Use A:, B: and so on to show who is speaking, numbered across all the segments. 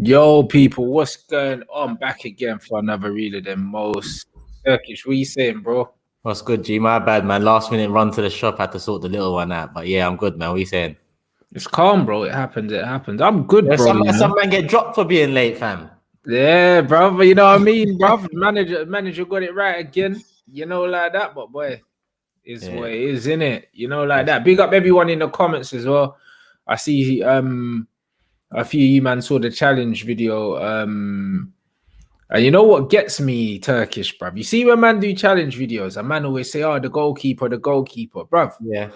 A: Yo, people, what's going on? Back again for another reel of them most Turkish. What you saying, bro?
B: What's good, G? My bad, man. Last minute run to the shop, had to sort the little one out. But yeah, I'm good, man. What you saying?
A: It's calm, bro. It happens. It happens. I'm good,
B: Yeah,
A: bro.
B: some man get dropped for being late, fam.
A: Yeah, bro. You know what I mean, bro? Manager got it right again. You know, like that. But boy, is what it is, innit? You know, like that. Big up everyone in the comments as well. I see a few of you man saw the challenge video. And you know what gets me Turkish, bruv? You see when man do challenge videos, a man always say, "Oh, the goalkeeper, bruv."
B: Yeah.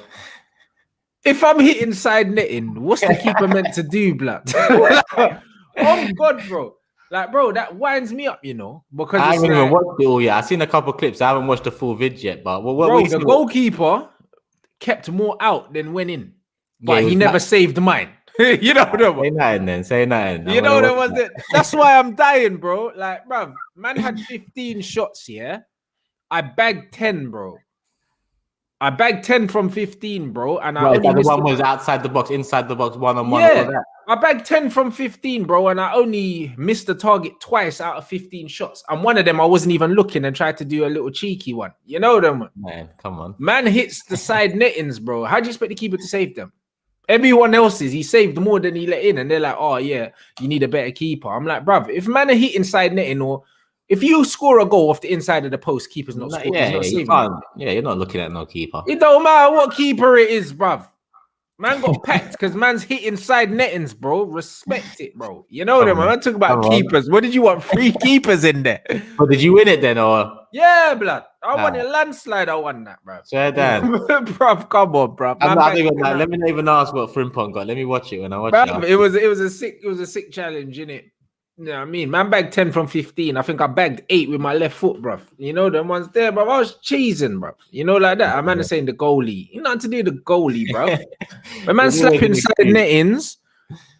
A: If I'm hitting side netting, what's the keeper meant to do, blood? Oh God, bro. Like, bro, that winds me up, you know, because
B: I
A: it's
B: haven't
A: like,
B: even watched it all yet. I've seen a couple of clips. I haven't watched the full vid yet, but
A: bro, the goalkeeper kept more out than went in, but
B: yeah,
A: he never saved mine. You know what I mean?
B: Say nothing then. Say nothing.
A: You know what was it? That's why I'm dying, bro. Like, bro, man had 15 shots, yeah. I bagged 10, bro. I bagged 10 from 15, bro. And I only
B: the one was outside the box, inside the box, one-on-one.
A: Yeah, I bagged 10 from 15, bro. And I only missed the target twice out of 15 shots. And one of them I wasn't even looking and tried to do a little cheeky one. You know them?
B: Man, come on.
A: Man hits the side nettings, bro. How do you expect the keeper to save them? Everyone else's, he saved more than he let in. And they're like, oh, yeah, you need a better keeper. I'm like, bruv, if man are hitting side netting or if you score a goal off the inside of the post, keeper's not scoring.
B: Yeah, you're not looking at no keeper.
A: It don't matter what keeper it is, bruv. Man got packed because man's hitting side nettings, bro. Respect it, bro. You know them, man. I talk about keepers. What did you want? 3 keepers in there.
B: But did you win it then, or?
A: Yeah, blood. I won a landslide. I won that, bro.
B: Swear down.
A: Bruv, come on, bruv.
B: Let me not even ask what Frimpong got. Let me watch it when I watch it.
A: It was a sick challenge, innit? You know what I mean? Man bagged 10 from 15. I think I bagged 8 with my left foot, bruv. You know, them ones there, bruv. I was cheesing, bruv. You know, like that. A man is saying the goalie. You nothing to do with the goalie, bruv. When man slapping side nettings,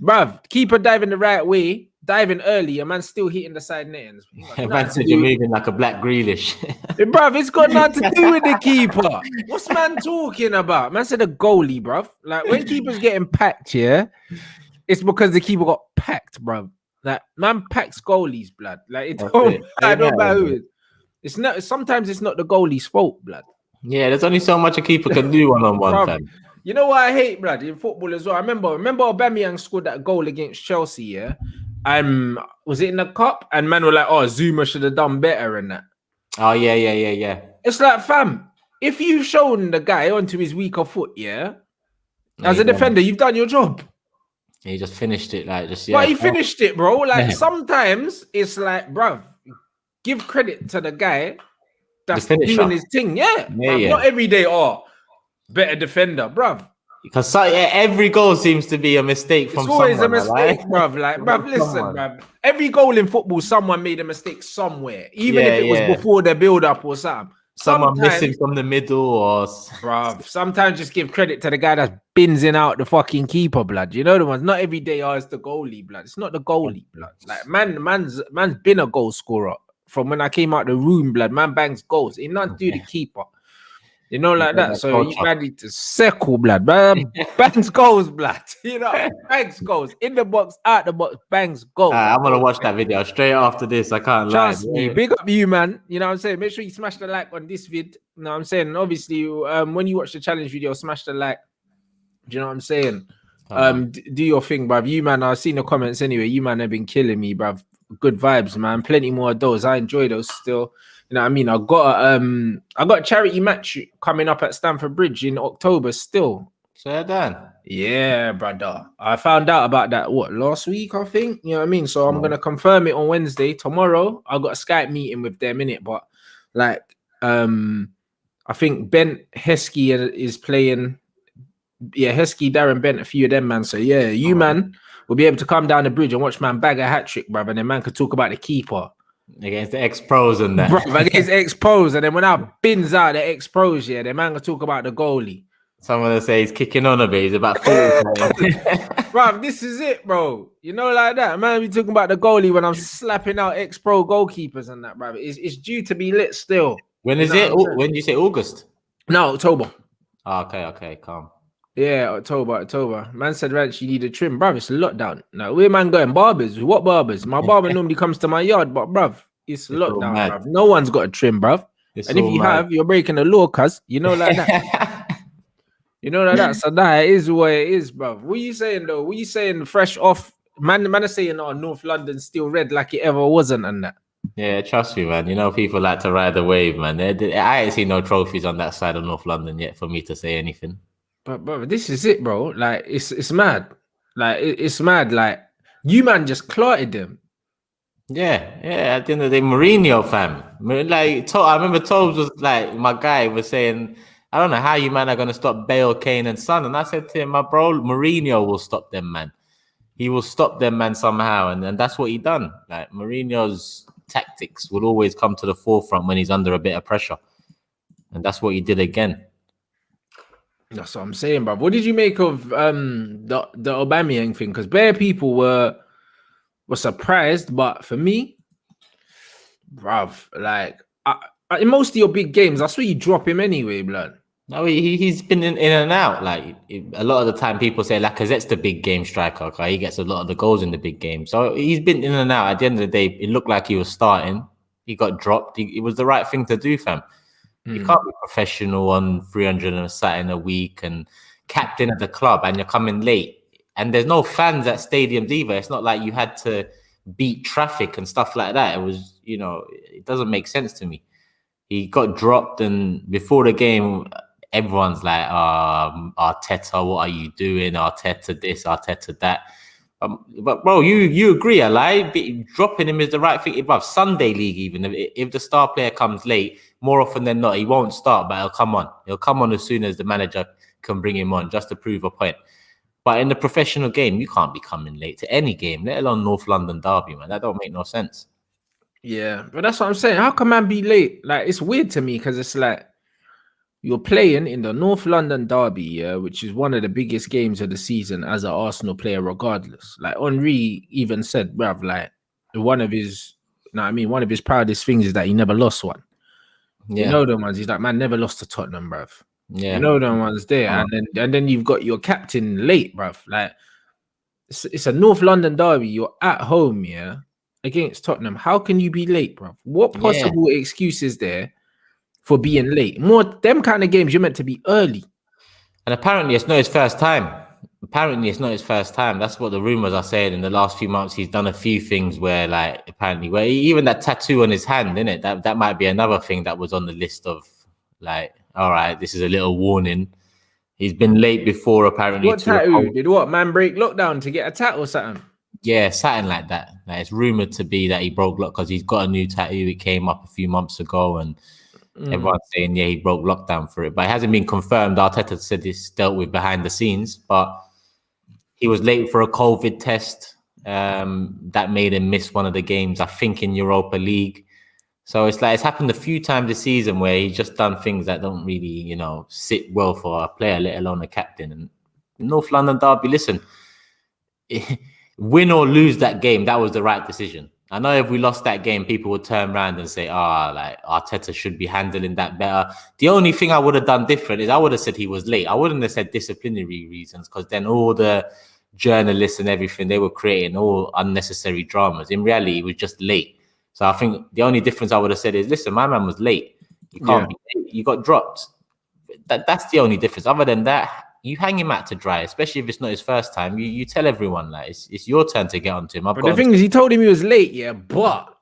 A: bruv, keeper diving the right way, diving early, a man still hitting the side nettings.
B: Man said you're moving like a Black Grealish.
A: Bruv, it's got nothing to do with the keeper. What's man talking about? Man said a goalie, bruv. Like, when keeper's getting packed, yeah, it's because the keeper got packed, bruv. Like, man packs goalies, blood. Like, I don't matter who it is. It's not. Sometimes it's not the goalie's fault, blood.
B: Yeah, there's only so much a keeper can do one-on-one, fam.
A: You know what I hate, blood, in football as well? I remember Aubameyang scored that goal against Chelsea, yeah? Was it in the cup? And man were like, oh, Zuma should have done better in that.
B: Oh, yeah.
A: It's like, fam, if you've shown the guy onto his weaker foot, yeah, as a defender, you've done your job.
B: He just finished it, like, just,
A: yeah. But he finished it, bro. Like, sometimes it's like, bruv, give credit to the guy that's doing his thing. Yeah. Not every day, better defender, bruv.
B: Because every goal seems to be a mistake from someone. It's always a mistake,
A: bruv. Like, bruv, listen, bruv. Every goal in football, someone made a mistake somewhere. Even if it was before the build-up or something.
B: Someone missing from the middle or...
A: Bruv, sometimes just give credit to the guy that's binsing out the fucking keeper, blood. You know the ones? Not every day, it's the goalie, blood. It's not the goalie, blood. Like, man's been a goal scorer. From when I came out the room, blood, man bangs goals. It not do the keeper. You know, like that. So you man need to circle, blood. Man bangs goals, blood. You know, bangs goals. In the box, out the box, bangs goals.
B: I'm going to watch that video straight after this. I can't lie.
A: Trust me. Big up you, man. You know what I'm saying? Make sure you smash the like on this vid. You know what I'm saying? And obviously, when you watch the challenge video, smash the like. Do you know what I'm saying? Do your thing, bruv. You, man, I've seen the comments anyway. You, man, have been killing me, bruv. Good vibes, man. Plenty more of those. I enjoy those still. You know what I mean? I got a charity match coming up at Stamford Bridge in October still.
B: So done.
A: Yeah, brother. I found out about that last week, I think. You know what I mean? So I'm gonna confirm it on Wednesday. Tomorrow, I got a Skype meeting with them in it, but like I think Ben Heskey is playing. Yeah, Heskey, Darren Bent, a few of them, man. So yeah, you man will be able to come down the bridge and watch man bag a hat trick, brother. And then man could talk about the keeper.
B: Against the ex-pros and that.
A: Bro, against ex-pros. And then when I bins out the ex-pros, yeah, then man can talk about the goalie.
B: Someone will say he's kicking on a bit. He's about 40.
A: Bro, this is it, bro. You know, like that. Man, be talking about the goalie when I'm slapping out ex-pro goalkeepers and that, bro. It's due to be lit still.
B: When is it? When did you say August?
A: No, October.
B: Oh, okay, calm.
A: Yeah, October. Man said, Rants, you need a trim, bruv. It's a lockdown. Now, where man going? Barbers? What barbers? My barber normally comes to my yard, but bruv, it's
B: all
A: lockdown,
B: mad.
A: bruv. No one's got a trim, bruv.
B: It's
A: And if
B: all
A: you
B: mad.
A: have, you're breaking the law, cuz. You know, like that. You know, like that. So that is what it is, bruv. What are you saying, though? What are you saying fresh off? Man are saying, oh, North London's still red like it ever wasn't and that.
B: Yeah, trust me, man. You know, people like to ride the wave, man. I ain't seen no trophies on that side of North London yet for me to say anything.
A: But this is it, bro. Like, it's mad. Like, it's mad. Like, you, man, just clotted them.
B: Yeah. At the end of the day, Mourinho, fam. Like, I remember Tobes was like, my guy was saying, I don't know how you, man, are going to stop Bale, Kane, and Son. And I said to him, my bro, Mourinho will stop them, man. He will stop them, man, somehow. And that's what he done. Like, Mourinho's tactics will always come to the forefront when he's under a bit of pressure. And that's what he did again.
A: That's what I'm saying, bro. What did you make of the Aubameyang thing? Because bare people were surprised, but for me, bruv, like in most of your big games, I saw you drop him anyway, blood.
B: No, he's been in and out. Like a lot of the time, people say Lacazette's the big game striker. Okay? He gets a lot of the goals in the big game, so he's been in and out. At the end of the day, it looked like he was starting. He got dropped. It was the right thing to do, fam. You can't be professional on 300 and something a week and captain at the club and you're coming late. And there's no fans at stadiums either. It's not like you had to beat traffic and stuff like that. It was, it doesn't make sense to me. He got dropped and before the game, everyone's like, Arteta, what are you doing? Arteta this, Arteta that. But bro, you agree, Ali? Dropping him is the right thing. Above Sunday league, even if the star player comes late, more often than not, he won't start, but he'll come on. He'll come on as soon as the manager can bring him on, just to prove a point. But in the professional game, you can't be coming late to any game, let alone North London derby, man. That don't make no sense.
A: Yeah, but that's what I'm saying. How can man be late? Like, it's weird to me because it's like you're playing in the North London derby, yeah, which is one of the biggest games of the season as an Arsenal player, regardless. Like Henry even said, bruv, like one of his proudest things is that he never lost one. Yeah. You know them ones. He's like, man, never lost to Tottenham, bruv. Yeah. You know them ones there, and then you've got your captain late, bruv. Like it's a North London derby. You're at home, yeah, against Tottenham. How can you be late, bruv? What possible excuse is there for being late? More them kind of games, you're meant to be early.
B: And apparently, it's not his first time. That's what the rumors are saying. In the last few months, he's done a few things where even that tattoo on his hand, innit? That might be another thing that was on the list of like, all right, this is a little warning. He's been late before, apparently.
A: What tattoo? Did what man break lockdown to get a tattoo or something?
B: Yeah, something like that. Like, it's rumored to be that he broke lock because he's got a new tattoo. It came up a few months ago, and everyone's saying, he broke lockdown for it. But it hasn't been confirmed. Arteta said it's dealt with behind the scenes. But he was late for a COVID test. That made him miss one of the games, I think, in Europa League. So it's happened a few times this season where he's just done things that don't really, sit well for a player, let alone a captain. And North London derby, listen, win or lose that game, that was the right decision. I know if we lost that game, people would turn around and say, Arteta should be handling that better. The only thing I would have done different is I would have said he was late. I wouldn't have said disciplinary reasons, because then all the journalists and everything, they were creating all unnecessary dramas. In reality, he was just late. So I think the only difference I would have said is, listen, my man was late. You can't be late. You got dropped. That's the only difference. Other than that, you hang him out to dry, especially if it's not his first time. You tell everyone, like, it's your turn to get onto him.
A: But the thing is, he told him he was late, yeah, but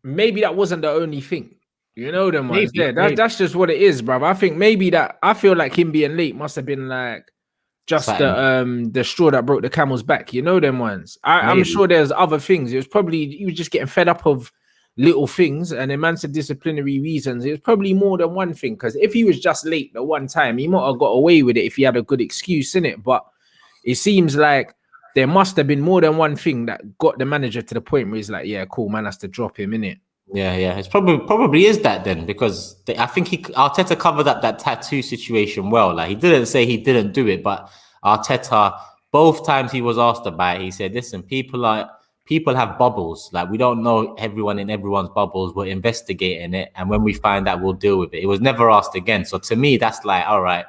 A: maybe that wasn't the only thing. You know them ones there. That's just what it is, bruv. I think maybe I feel like him being late must have been like just the straw that broke the camel's back. You know them ones. I'm sure there's other things. It was probably he was just getting fed up of little things, and the man said disciplinary reasons. It was probably more than one thing, because if he was just late the one time, he might have got away with it if he had a good excuse in it. But it seems like there must have been more than one thing that got the manager to the point where he's like, yeah, cool, man has to drop him, innit?
B: Yeah. It's probably is that then, because I think Arteta covered up that tattoo situation well. Like, he didn't say he didn't do it, but Arteta, both times he was asked about it, he said, listen, people have bubbles. Like, we don't know everyone in everyone's bubbles. We're investigating it, and when we find out, we'll deal with it. It was never asked again. So to me, that's like, all right,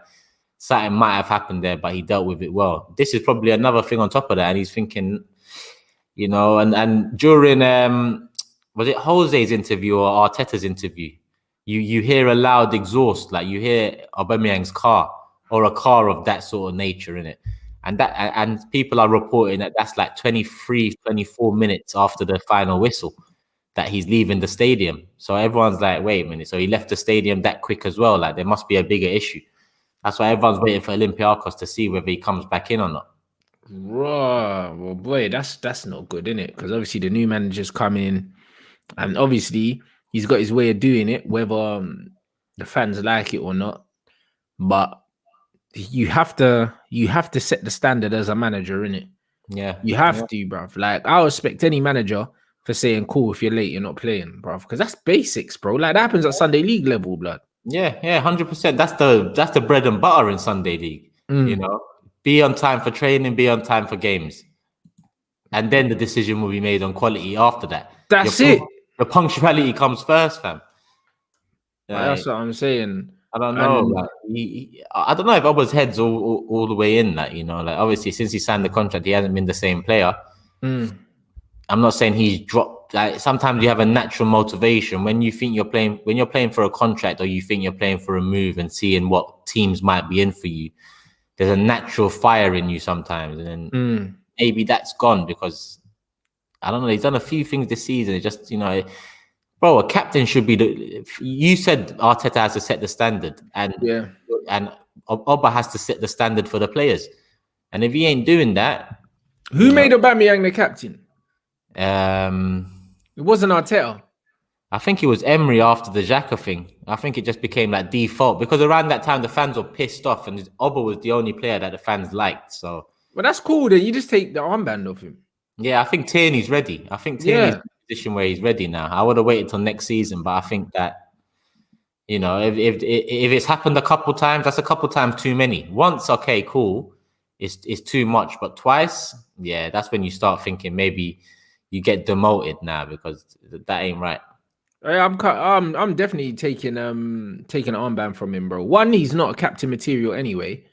B: something might have happened there, but he dealt with it well. This is probably another thing on top of that, and he's thinking, you know, and during was it Jose's interview or Arteta's interview? You hear a loud exhaust, like you hear Aubameyang's car or a car of that sort of nature in it. And people are reporting that that's like 23, 24 minutes after the final whistle that he's leaving the stadium. So everyone's like, wait a minute. So he left the stadium that quick as well. Like there must be a bigger issue. That's why everyone's waiting for Olympiacos to see whether he comes back in or not.
A: Right. Well, boy, that's not good, isn't it? Because obviously the new manager's coming in, and obviously he's got his way of doing it, whether the fans like it or not. But you have to set the standard as a manager, innit?
B: Yeah,
A: you have to, bruv. Like I respect any manager for saying, "Cool, if you're late, you're not playing, bruv," because that's basics, bro. Like that happens at Sunday League level, blood.
B: Yeah, 100%. That's the bread and butter in Sunday League. You know, be on time for training, be on time for games, and then the decision will be made on quality after that.
A: That's it.
B: The punctuality comes first, fam.
A: That's what I'm saying.
B: I don't know. Like, I don't know if Auba's head's all the way in that, you know. Like obviously, since he signed the contract, he hasn't been the same player. I'm not saying he's dropped. Like sometimes you have a natural motivation when you think when you're playing for a contract or you think you're playing for a move and seeing what teams might be in for you. There's a natural fire in you sometimes, and then maybe that's gone because I don't know. He's done a few things this season. It just, you know. Bro, a captain should be you said Arteta has to set the standard, and Auba has to set the standard for the players. And if he ain't doing that,
A: who made Aubameyang the captain?
B: It
A: wasn't Arteta.
B: I think it was Emery after the Xhaka thing. I think it just became like default because around that time the fans were pissed off, and Auba was the only player that the fans liked. So,
A: well, that's cool. Then you just take the armband off him.
B: Yeah, I think Tierney's ready. I think Tierney's position where he's ready now. I would have waited till next season, but I think that, you know, if it's happened a couple times, that's a couple times too many. Once, okay, cool, it's too much, but twice, yeah, that's when you start thinking maybe you get demoted now because that ain't right.
A: I'm definitely taking an armband from him, bro. One, he's not a captain material anyway,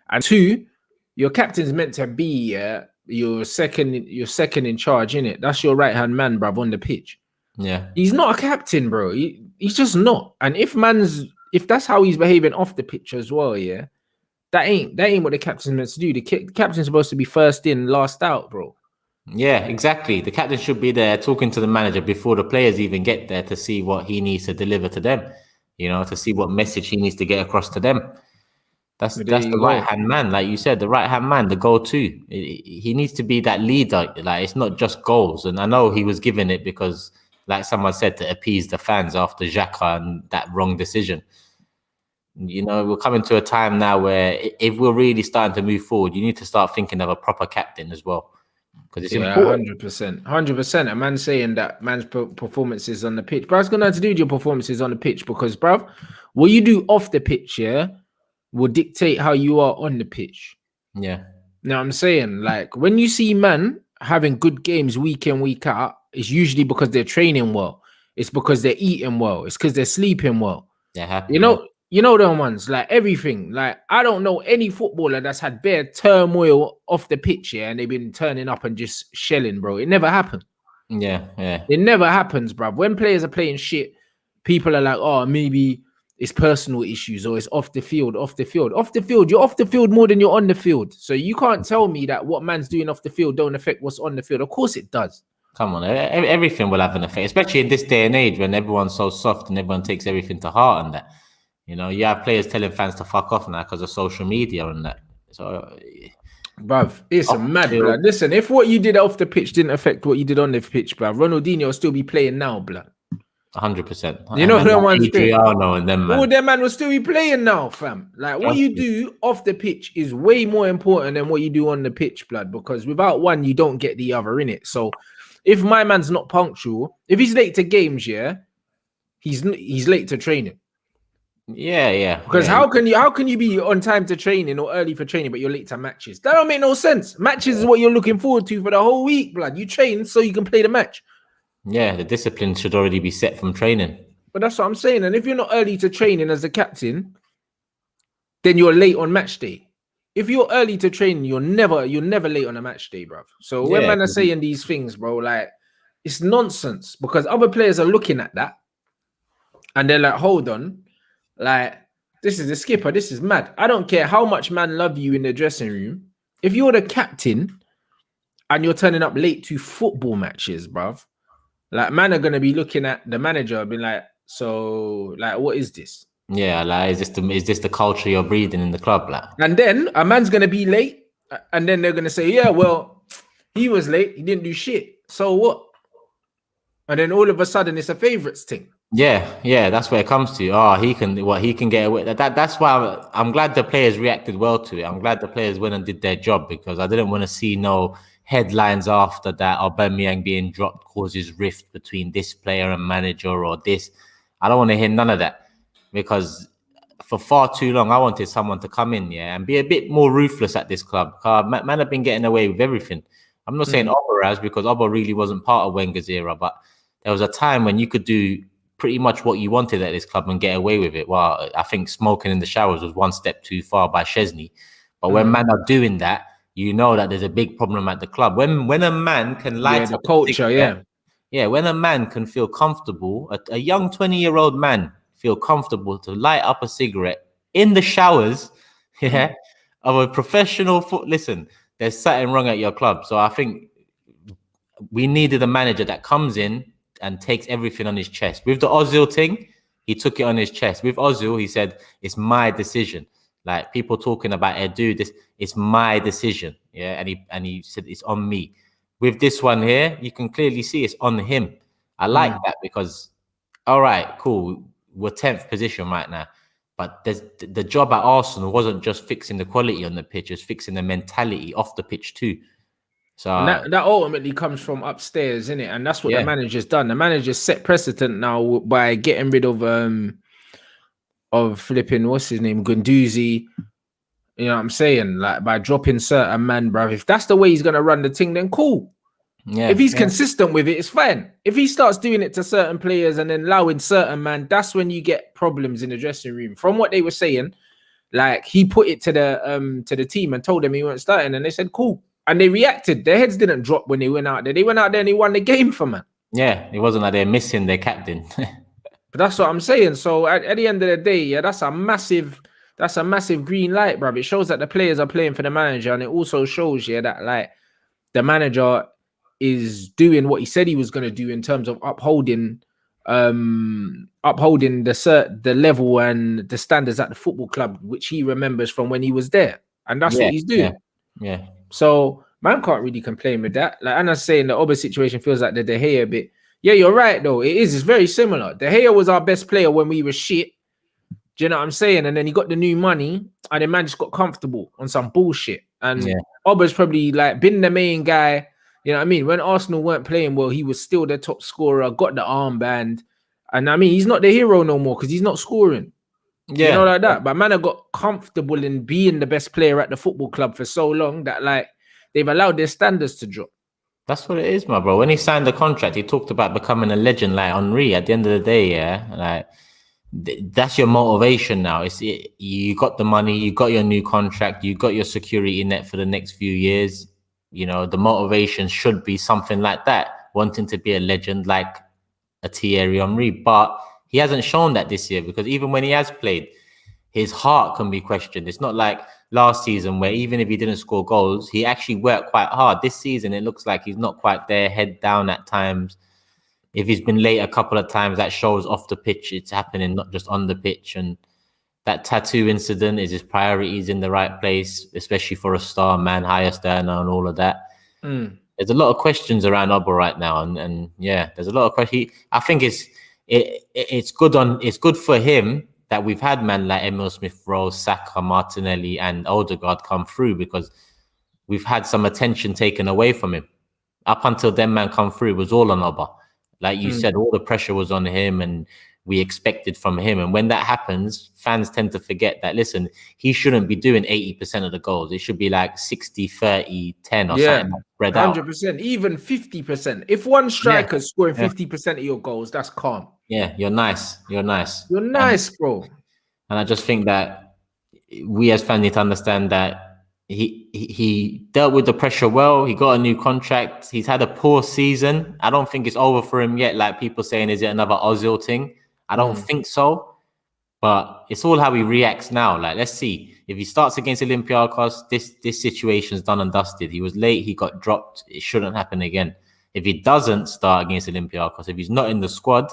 A: and two, your captain's meant to be your second in charge, innit? That's your right hand man, bruv, on the pitch.
B: Yeah,
A: he's not a captain, bro. He's just not. And if that's how he's behaving off the pitch as well, yeah, that ain't what the captain's meant to do. The captain's supposed to be first in, last out, bro.
B: Yeah, exactly. The captain should be there talking to the manager before the players even get there to see what he needs to deliver to them. You know, to see what message he needs to get across to them. That's the right-hand man, like you said, the right-hand man, the go-to. He needs to be that leader. Like, it's not just goals. And I know he was given it because, like someone said, to appease the fans after Xhaka and that wrong decision. You know, we're coming to a time now where if we're really starting to move forward, you need to start thinking of a proper captain as well. Because it's important.
A: 100%. A man saying that man's performances on the pitch. Bruv, it's going to have to do with your performances on the pitch because, bruv, what you do off the pitch, will dictate how you are on the pitch.
B: Yeah.
A: Now I'm saying, like, when you see man having good games week in, week out, it's usually because they're training well. It's because they're eating well. It's because they're sleeping well.
B: They're happy.
A: You know them ones, like everything. Like, I don't know any footballer that's had bare turmoil off the pitch, and they've been turning up and just shelling, bro. It never happened.
B: Yeah.
A: It never happens, bro. When players are playing shit, people are like, oh, maybe it's personal issues or it's off the field. You're off the field more than you're on the field. So you can't tell me that what man's doing off the field don't affect what's on the field. Of course it does.
B: Come on, everything will have an effect, especially in this day and age when everyone's so soft and everyone takes everything to heart and that. You know, you have players telling fans to fuck off now because of social media and that. So,
A: bruv, it's mad, blood. Listen, if what you did off the pitch didn't affect what you did on the pitch, bruv, Ronaldinho will still be playing now, blood.
B: 100%.
A: You know, them ones,
B: Adriano and them, man.
A: All them man will still be playing now, fam. Like, what you do off the pitch is way more important than what you do on the pitch, blood, because without one, you don't get the other in it. So, if my man's not punctual, if he's late to games, he's late to training.
B: Yeah.
A: Because how can you be on time to training or early for training, but you're late to matches? That don't make no sense. Matches is what you're looking forward to for the whole week, blood. You train so you can play the match.
B: Yeah, the discipline should already be set from training.
A: But that's what I'm saying. And if you're not early to training as a captain, then you're late on match day. If you're early to training, you're never late on a match day, bro. So when man are saying these things, bro, like it's nonsense because other players are looking at that and they're like, hold on, like this is the skipper, this is mad. I don't care how much man love you in the dressing room. If you're the captain and you're turning up late to football matches, bruv, like man are gonna be looking at the manager and be like, so like what is this?
B: Yeah, like is this the culture you're breeding in the club, like?
A: And then a man's gonna be late, and then they're gonna say, yeah, well, he was late, he didn't do shit. So what? And then all of a sudden it's a favourites thing.
B: Yeah, that's where it comes to. Oh, he can get away. That's why I'm glad the players reacted well to it. I'm glad the players went and did their job because I didn't want to see no headlines after that. Aubameyang being dropped causes rift between this player and manager or this. I don't want to hear none of that because for far too long I wanted someone to come in, and be a bit more ruthless at this club. Man have been getting away with everything. I'm not saying Auba because Auba really wasn't part of Wenger's era, but there was a time when you could do pretty much what you wanted at this club and get away with it. Well, I think smoking in the showers was one step too far by Chesney. But when man are doing that, you know that there's a big problem at the club. When a man can light
A: the
B: up
A: culture,
B: when a man can feel comfortable, a young 20-year-old man feel comfortable to light up a cigarette in the showers, of a professional foot. Listen, there's something wrong at your club. So I think we needed a manager that comes in and takes everything on his chest. With the Ozil thing, he took it on his chest. With Ozil, he said, it's my decision. Like people talking about Edu, this it's my decision. Yeah. And he said it's on me. With this one here, you can clearly see it's on him. I like that because all right, cool. We're 10th position right now. But the job at Arsenal wasn't just fixing the quality on the pitch, it's fixing the mentality off the pitch too. So
A: and that ultimately comes from upstairs, isn't it? And that's what the manager's done. The manager's set precedent now by getting rid of flipping, what's his name, Gunduzi. You know what I'm saying? Like by dropping certain man, bruv. If that's the way he's gonna run the thing, then cool. Yeah. If he's consistent with it, it's fine. If he starts doing it to certain players and then allowing certain man, that's when you get problems in the dressing room. From what they were saying, like he put it to the team and told them he wasn't starting, and they said cool. And they reacted. Their heads didn't drop when they went out there. They went out there and they won the game for man.
B: Yeah, it wasn't like they're missing their captain.
A: But that's what I'm saying. So at the end of the day, that's a massive green light, bro. It shows that the players are playing for the manager, and it also shows, that like the manager is doing what he said he was going to do in terms of upholding the level and the standards at the football club, which he remembers from when he was there, and that's what he's doing.
B: Yeah.
A: So man can't really complain with that. Like Anna's saying, the Auba situation feels like the De Gea a bit. Yeah, you're right though. It is. It's very similar. De Gea was our best player when we were shit. Do you know what I'm saying? And then he got the new money, and the man just got comfortable on some bullshit. And Auba's probably like been the main guy. You know what I mean? When Arsenal weren't playing well, he was still the top scorer, got the armband. And I mean, he's not the hero no more because he's not scoring. Yeah. You know, like that. But man, I got comfortable in being the best player at the football club for so long that like they've allowed their standards to drop.
B: That's what it is, my bro. When he signed the contract, he talked about becoming a legend like Henry. At the end of the day, like that's your motivation now. You got the money, you got your new contract, you got your security net for the next few years. You know, the motivation should be something like that, wanting to be a legend like a Thierry Henry. But he hasn't shown that this year because even when he has played, his heart can be questioned. It's not like last season where even if he didn't score goals, he actually worked quite hard. This season, it looks like he's not quite there, head down at times. If he's been late a couple of times, that shows off the pitch. It's happening, not just on the pitch. And that tattoo incident, is his priorities in the right place, especially for a star man, highest earner and all of that. There's a lot of questions around Auba right now. And there's a lot of questions. I think it's good for him that we've had men like Emil Smith-Rowe, Saka, Martinelli and Odegaard come through because we've had some attention taken away from him. Up until them man come through, it was all on Auba. Like you said, all the pressure was on him and we expected from him. And when that happens, fans tend to forget that, listen, he shouldn't be doing 80% of the goals. It should be like 60, 30, 10 or something like spread
A: 100%, even 50%. If one striker's scoring 50% of your goals, that's calm.
B: Yeah, you're nice. You're nice.
A: You're nice, bro.
B: And I just think that we as fans need to understand that he dealt with the pressure well. He got a new contract. He's had a poor season. I don't think it's over for him yet. Like people saying, is it another Ozil thing? I don't think so. But it's all how he reacts now. Like, let's see. If he starts against Olympiacos, this situation's done and dusted. He was late. He got dropped. It shouldn't happen again. If he doesn't start against Olympiacos, if he's not in the squad,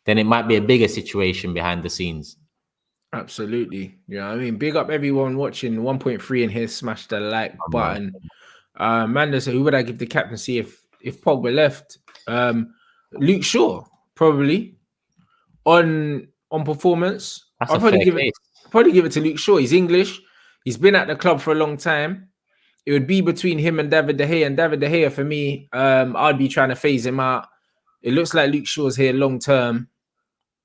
B: then it might be a bigger situation behind the scenes.
A: Absolutely. Yeah, I mean, big up everyone watching. 1.3 in here. Smash the like button. Manda said, who would I give the captaincy if Pogba left? Luke Shaw, probably. On performance, I'll probably give it to Luke Shaw. He's English. He's been at the club for a long time. It would be between him and David De Gea. And David De Gea, for me, I'd be trying to phase him out. It looks like Luke Shaw's here long term.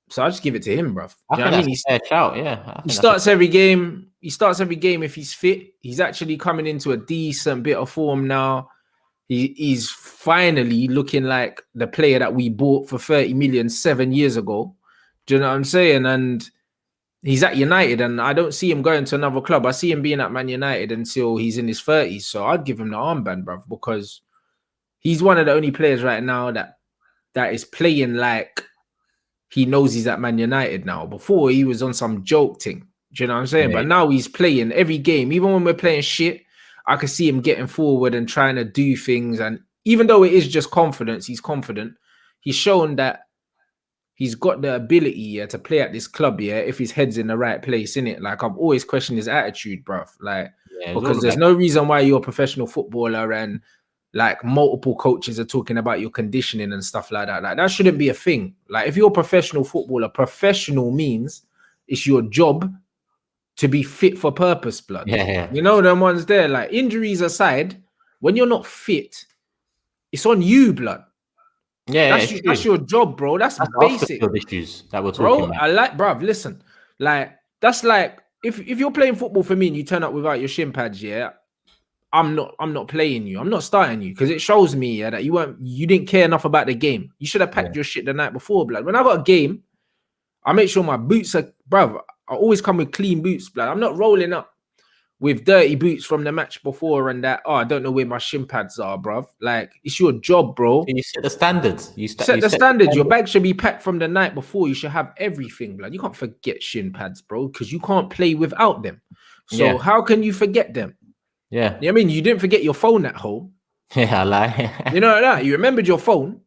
A: So I'll just give it to him, bruv.
B: I mean, he
A: starts every game. He starts every game if he's fit. He's actually coming into a decent bit of form now. He's finally looking like the player that we bought for 30 million 7 years ago. Do you know what I'm saying? And he's at United, and I don't see him going to another club. I see him being at Man United until he's in his 30s. So I'd give him the armband, bruv, because he's one of the only players right now that is playing like he knows he's at Man United now. Before, he was on some joke thing. Do you know what I'm saying? Yeah. But now he's playing every game. Even when we're playing shit, I can see him getting forward and trying to do things. And even though it is just confidence, he's confident. He's shown that he's got the ability to play at this club, if his head's in the right place, innit? Like, I've always questioned his attitude, bruv. Like, because there's no reason why you're a professional footballer and like multiple coaches are talking about your conditioning and stuff like that. Like, that shouldn't be a thing. Like, if you're a professional footballer, professional means it's your job to be fit for purpose, blood.
B: Yeah.
A: You know, them ones there, like, injuries aside, when you're not fit, it's on you, blood.
B: Yeah,
A: that's your job, bro. That's basic
B: issues that we're talking about.
A: I like, bruv, listen, like, that's like if you're playing football for me and you turn up without your shin pads, I'm not playing you. I'm not starting you, because it shows me that you didn't care enough about the game. You should have packed your shit the night before, blood. When I got a game, I make sure my boots are, bruv, I always come with clean boots, blood. I'm not rolling up with dirty boots from the match before and that, I don't know where my shin pads are, bruv. Like, it's your job, bro.
B: You set the standards. You
A: set the standards. Your bag should be packed from the night before. You should have everything, blood. You can't forget shin pads, bro, because you can't play without them. So how can you forget them?
B: Yeah.
A: I mean, you didn't forget your phone at home.
B: Yeah, I lie.
A: You know that? You remembered your phone,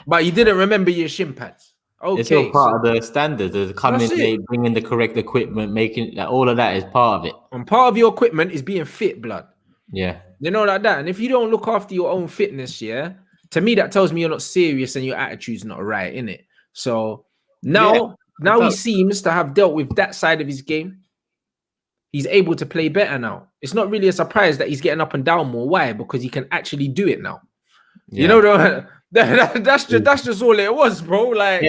A: but you didn't remember your shin pads. Okay,
B: it's all part of the standards. They bring in the correct equipment, making all of that is part of it.
A: And part of your equipment is being fit, blood.
B: Yeah.
A: You know, like that. And if you don't look after your own fitness, to me, that tells me you're not serious and your attitude's not right, innit? So now he seems to have dealt with that side of his game. He's able to play better now. It's not really a surprise that he's getting up and down more. Why? Because he can actually do it now. Yeah. You know, that's just all it was, bro. Like,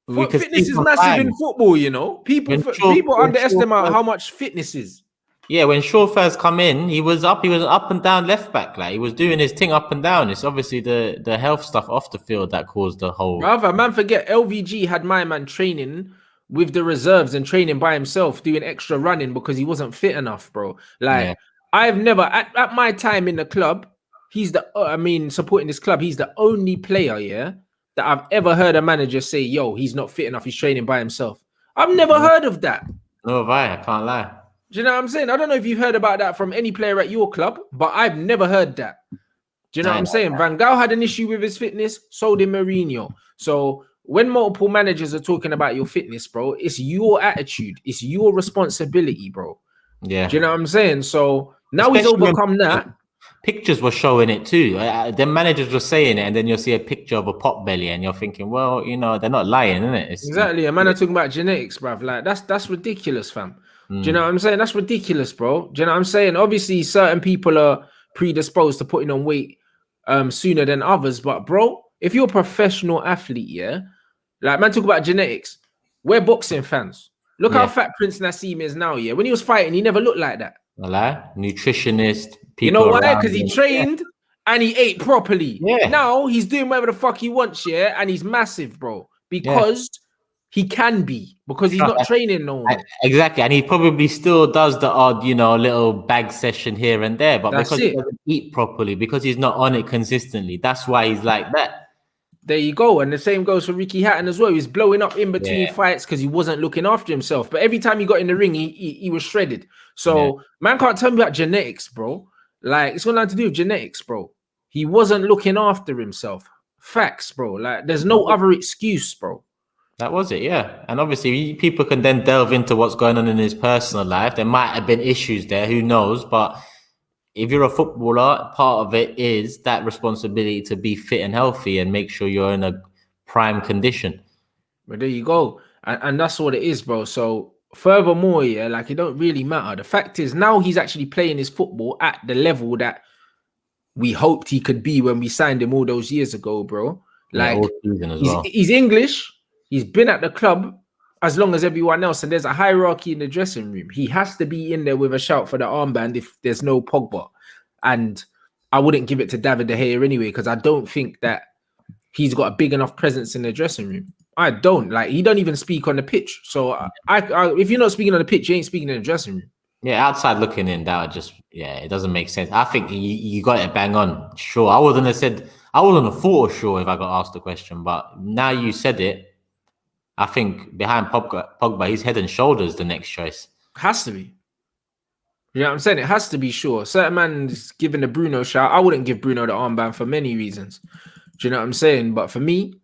A: fitness is massive in football. You know, people underestimate how much fitness is.
B: Yeah, when Shaw first come in, he was up and down left back. Like, he was doing his thing up and down. It's obviously the health stuff off the field that caused the whole.
A: Brother, man, forget LVG had my man training with the reserves and training by himself, doing extra running because he wasn't fit enough, bro. Like, I've never at my time in the club. He's supporting this club. He's the only player, that I've ever heard a manager say, yo, he's not fit enough. He's training by himself. I've never heard of that.
B: No, I can't lie.
A: Do you know what I'm saying? I don't know if you've heard about that from any player at your club, but I've never heard that. Do you know what I'm saying? Van Gaal had an issue with his fitness. So did Mourinho. So when multiple managers are talking about your fitness, bro, it's your attitude. It's your responsibility, bro.
B: Yeah.
A: Do you know what I'm saying? So now he's overcome that.
B: Pictures were showing it too. The managers were saying it, and then you'll see a picture of a pot belly, and you're thinking, well, you know, they're not lying, isn't it?
A: Exactly. A man are talking about genetics, bruv. Like, that's ridiculous, fam. Do you know what I'm saying? That's ridiculous, bro. Do you know what I'm saying? Obviously, certain people are predisposed to putting on weight sooner than others, but bro, if you're a professional athlete, like, man, talk about genetics. We're boxing fans. Look how fat Prince Nassim is now, When he was fighting, he never looked like that.
B: Nutritionist, people.
A: You know why? Because he trained and he ate properly. Yeah. Now he's doing whatever the fuck he wants, and he's massive, bro. Because He can be because he's not training no more.
B: Exactly, and he probably still does the odd, little bag session here and there, but
A: That's
B: because
A: it.
B: he doesn't eat properly, because he's not on it consistently, that's why he's like that.
A: There you go. And the same goes for Ricky Hatton as well. He's blowing up in between fights because he wasn't looking after himself. But every time he got in the ring, he was shredded. So man can't tell me about genetics, bro. Like, it's got nothing to do with genetics, bro. He wasn't looking after himself. Facts, bro. Like, there's no other excuse, bro.
B: That was it, yeah. And obviously, people can then delve into what's going on in his personal life. There might have been issues there, who knows? But if you're a footballer, part of it is that responsibility to be fit and healthy and make sure you're in a prime condition.
A: But there you go. And that's what it is, bro. So furthermore, yeah, like, it don't really matter. The fact is, now he's actually playing his football at the level that we hoped he could be when we signed him all those years ago, bro. Like,
B: all season as well.
A: He's English. He's been at the club as long as everyone else, and there's a hierarchy in the dressing room. He has to be in there with a shout for the armband if there's no Pogba. And I wouldn't give it to David De Gea anyway, because I don't think that he's got a big enough presence in the dressing room. I don't. Like, he don't even speak on the pitch. So I if you're not speaking on the pitch, you ain't speaking in the dressing room.
B: Yeah, outside looking in, that would just, it doesn't make sense. I think you got it bang on. Sure, I wouldn't have thought sure if I got asked the question, but now you said it, I think behind Pogba, he's head and shoulders the next choice.
A: Has to be. You know what I'm saying? It has to be, sure. Certain man's giving the Bruno shout. I wouldn't give Bruno the armband for many reasons. Do you know what I'm saying? But for me,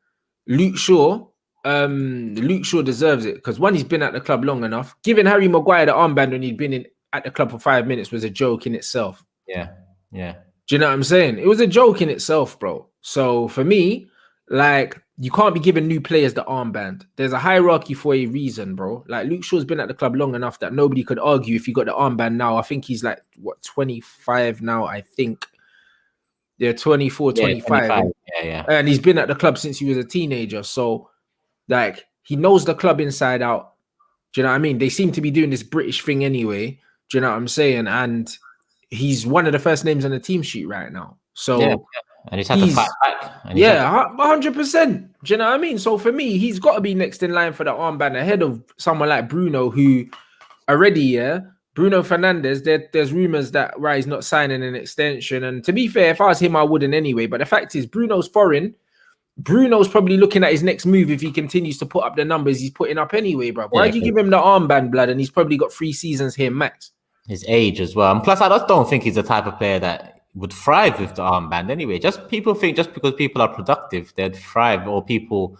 A: Luke Shaw deserves it because one, he's been at the club long enough. Giving Harry Maguire the armband when he'd been at the club for 5 minutes was a joke in itself.
B: Yeah.
A: Do you know what I'm saying? It was a joke in itself, bro. So for me, like, you can't be giving new players the armband. There's a hierarchy for a reason, bro. Like, Luke Shaw's been at the club long enough that nobody could argue if he got the armband now. I think he's like, 25 now, I think. Yeah, 24, 25.
B: Yeah.
A: And he's been at the club since he was a teenager. So, like, he knows the club inside out. Do you know what I mean? They seem to be doing this British thing anyway. Do you know what I'm saying? And he's one of the first names on the team sheet right now. So,
B: and he's had to fight back.
A: 100%. Do you know what I mean? So for me, he's got to be next in line for the armband ahead of someone like Bruno, who already, Bruno Fernandes, there's rumors that he's not signing an extension. And to be fair, if I was him, I wouldn't anyway. But the fact is, Bruno's foreign. Bruno's probably looking at his next move if he continues to put up the numbers he's putting up anyway, bro. Why do you give him the armband, blood? And he's probably got 3 seasons here max.
B: His age as well. And plus, I just don't think he's the type of player that would thrive with the armband anyway. People think just because people are productive, they'd thrive, or people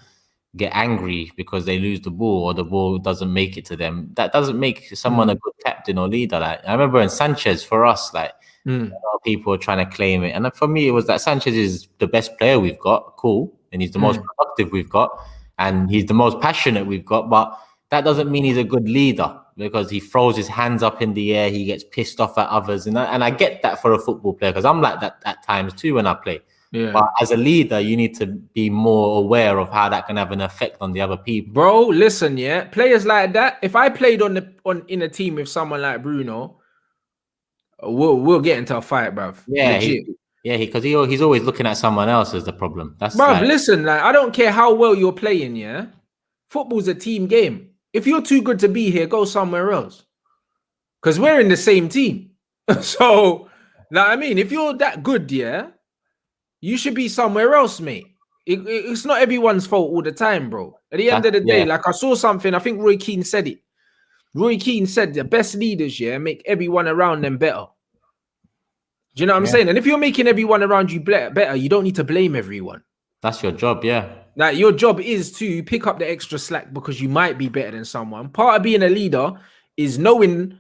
B: get angry because they lose the ball or the ball doesn't make it to them. That doesn't make someone a good captain or leader. Like, I remember in Sanchez, for us, like, a lot of people were trying to claim it. And for me, it was that Sanchez is the best player we've got. Cool. And he's the most productive we've got. And he's the most passionate we've got. But that doesn't mean he's a good leader, because he throws his hands up in the air. He gets pissed off at others. And I get that for a football player, because I'm like that at times too when I play. Yeah. But as a leader, you need to be more aware of how that can have an effect on the other people.
A: Bro, listen, players like that, if I played in a team with someone like Bruno, we'll get into a fight, bruv.
B: Because he's always looking at someone else as the problem. That's
A: bruv, listen, like, I don't care how well you're playing, football's a team game. If you're too good to be here, go somewhere else. Because we're in the same team. So, like, I mean, if you're that good, you should be somewhere else, mate. It's not everyone's fault all the time, bro. At the end of the day, like, I saw something, I think Roy Keane said it. Roy Keane said the best leaders, make everyone around them better. Do you know what I'm saying? And if you're making everyone around you better, you don't need to blame everyone.
B: That's your job,
A: Like, your job is to pick up the extra slack because you might be better than someone. Part of being a leader is knowing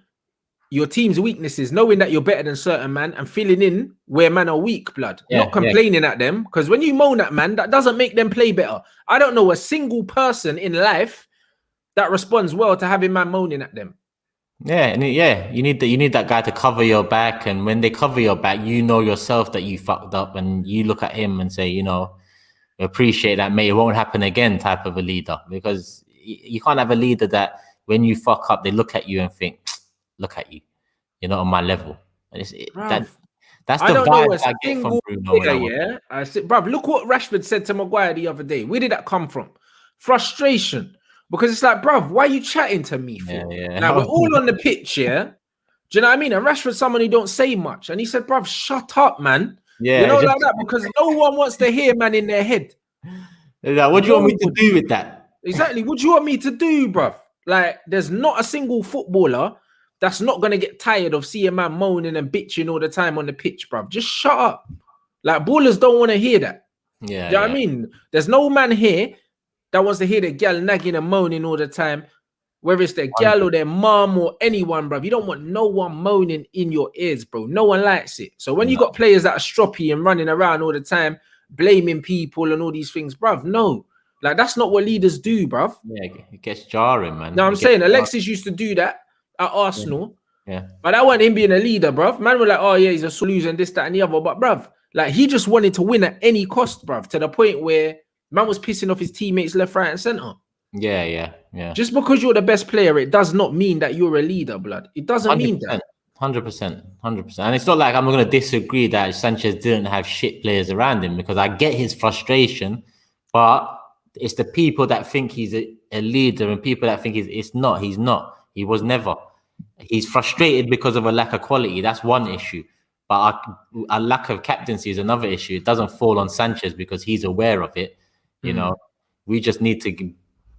A: your team's weaknesses, knowing that you're better than certain man and filling in where man are weak, blood. Not complaining at them, because when you moan at man, that doesn't make them play better. I don't know a single person in life that responds well to having man moaning at them.
B: You need that guy to cover your back, and when they cover your back, you know yourself that you fucked up, and you look at him and say, appreciate that, mate, it won't happen again, type of a leader. Because you can't have a leader that when you fuck up, they look at you and think, look at you, you're not on my level. And that's the vibe I get from Bruno.
A: I said, bruv, look what Rashford said to Maguire the other day. Where did that come from? Frustration. Because it's like, bruv, why are you chatting to me for?
B: Yeah.
A: Like, we're all on the pitch, yeah? Do you know what I mean? And Rashford's someone who don't say much. And he said, bruv, shut up, man.
B: Yeah,
A: you know,
B: just,
A: like that, because no one wants to hear man in their head.
B: Like, what do you want me to do with that?
A: Exactly. What do you want me to do, bruv? Like, there's not a single footballer that's not going to get tired of seeing man moaning and bitching all the time on the pitch, bruv. Just shut up. Like, ballers don't want to hear that.
B: Yeah.
A: Do you know what I mean? There's no man here that wants to hear the gal nagging and moaning all the time, whether it's their gal or their mom or anyone, bruv. You don't want no one moaning in your ears, bro. No one likes it. So when you got players that are stroppy and running around all the time, blaming people and all these things, bruv, no. Like, that's not what leaders do, bruv.
B: Yeah, it gets jarring, man.
A: No, I'm saying Alexis used to do that at Arsenal.
B: Yeah.
A: But that wasn't him being a leader, bruv. Man were like, oh, yeah, he's a loser and this, that, and the other. But, bruv, like, he just wanted to win at any cost, bruv, to the point where man was pissing off his teammates left, right, and center.
B: Yeah.
A: Just because you're the best player, it does not mean that you're a leader, blood. It doesn't mean that.
B: 100%. And it's not like I'm going to disagree that Sanchez didn't have shit players around him, because I get his frustration, but it's the people that think he's a leader and people that think he's not. He's not. He was never. He's frustrated because of a lack of quality. That's one issue. But a lack of captaincy is another issue. It doesn't fall on Sanchez because he's aware of it. You know, we just need to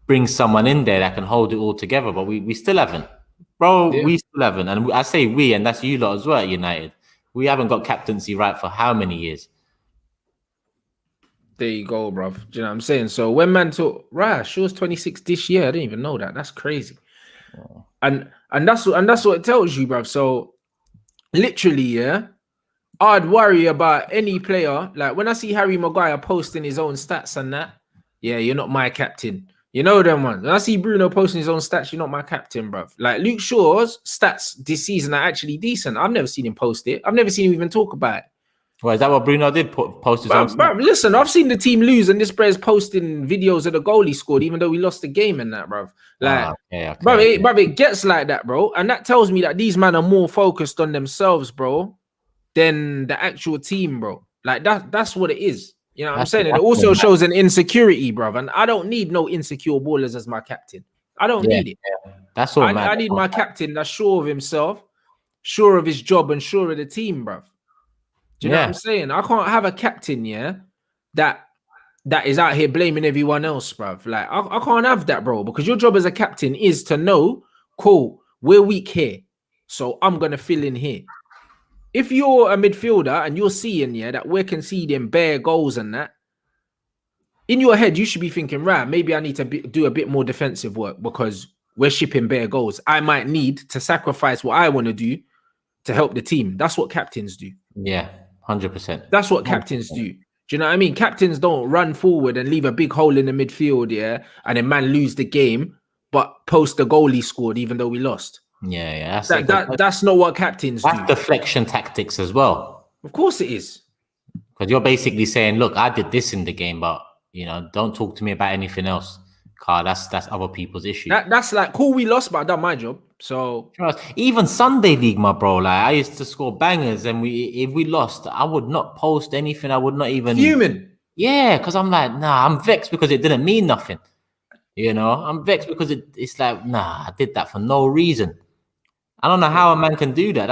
B: bring someone in there that can hold it all together. But we still haven't. Bro, we still haven't. And I say we, and that's you lot as well at United. We haven't got captaincy right for how many years?
A: There you go, bruv. Do you know what I'm saying? So when man took Rash, she was 26 this year. I didn't even know that. That's crazy. Oh. And that's what it tells you, bruv. So literally, yeah, I'd worry about any player. Like when I see Harry Maguire posting his own stats and that, yeah, you're not my captain. You know them ones. When I see Bruno posting his own stats, you're not my captain, bruv. Like Luke Shaw's stats this season are actually decent. I've never seen him post it. I've never seen him even talk about it.
B: Well, is that what Bruno did? Post his own stats?
A: Bruv, listen, I've seen the team lose, and this brother's posting videos of the goal he scored, even though we lost the game in that, bruv. Like, bruv, it gets like that, bro. And that tells me that these men are more focused on themselves, bro, than the actual team, bro. Like that's what it is. You know what I'm saying? It also shows an insecurity, bruv. And I don't need no insecure ballers as my captain. I don't need it.
B: Yeah. That's all, man.
A: I need my captain that's sure of himself, sure of his job, and sure of the team, bruv. Do you know what I'm saying? I can't have a captain, that is out here blaming everyone else, bruv. Like, I can't have that, bro, because your job as a captain is to know, cool, we're weak here, so I'm going to fill in here. If you're a midfielder and you're seeing, that we're conceding bare goals and that, in your head, you should be thinking, right, maybe I need to do a bit more defensive work because we're shipping bare goals. I might need to sacrifice what I want to do to help the team. That's what captains do.
B: Yeah. 100%.
A: That's what captains do. Do you know what I mean? Captains don't run forward and leave a big hole in the midfield, and then man lose the game, but post the goal he scored even though we lost.
B: Yeah.
A: That's not what captains do.
B: That's deflection tactics as well.
A: Of course it is.
B: Because you're basically saying, look, I did this in the game, but don't talk to me about anything else. Car, that's other people's issue.
A: That's like, cool, we lost, but I done my job. So
B: even Sunday League, my bro, like I used to score bangers, and if we lost, I would not post anything. I would not even
A: fuming.
B: Yeah, because I'm like, nah, I'm vexed because it didn't mean nothing. I'm vexed because it's like, nah, I did that for no reason. I don't know how a man can do that.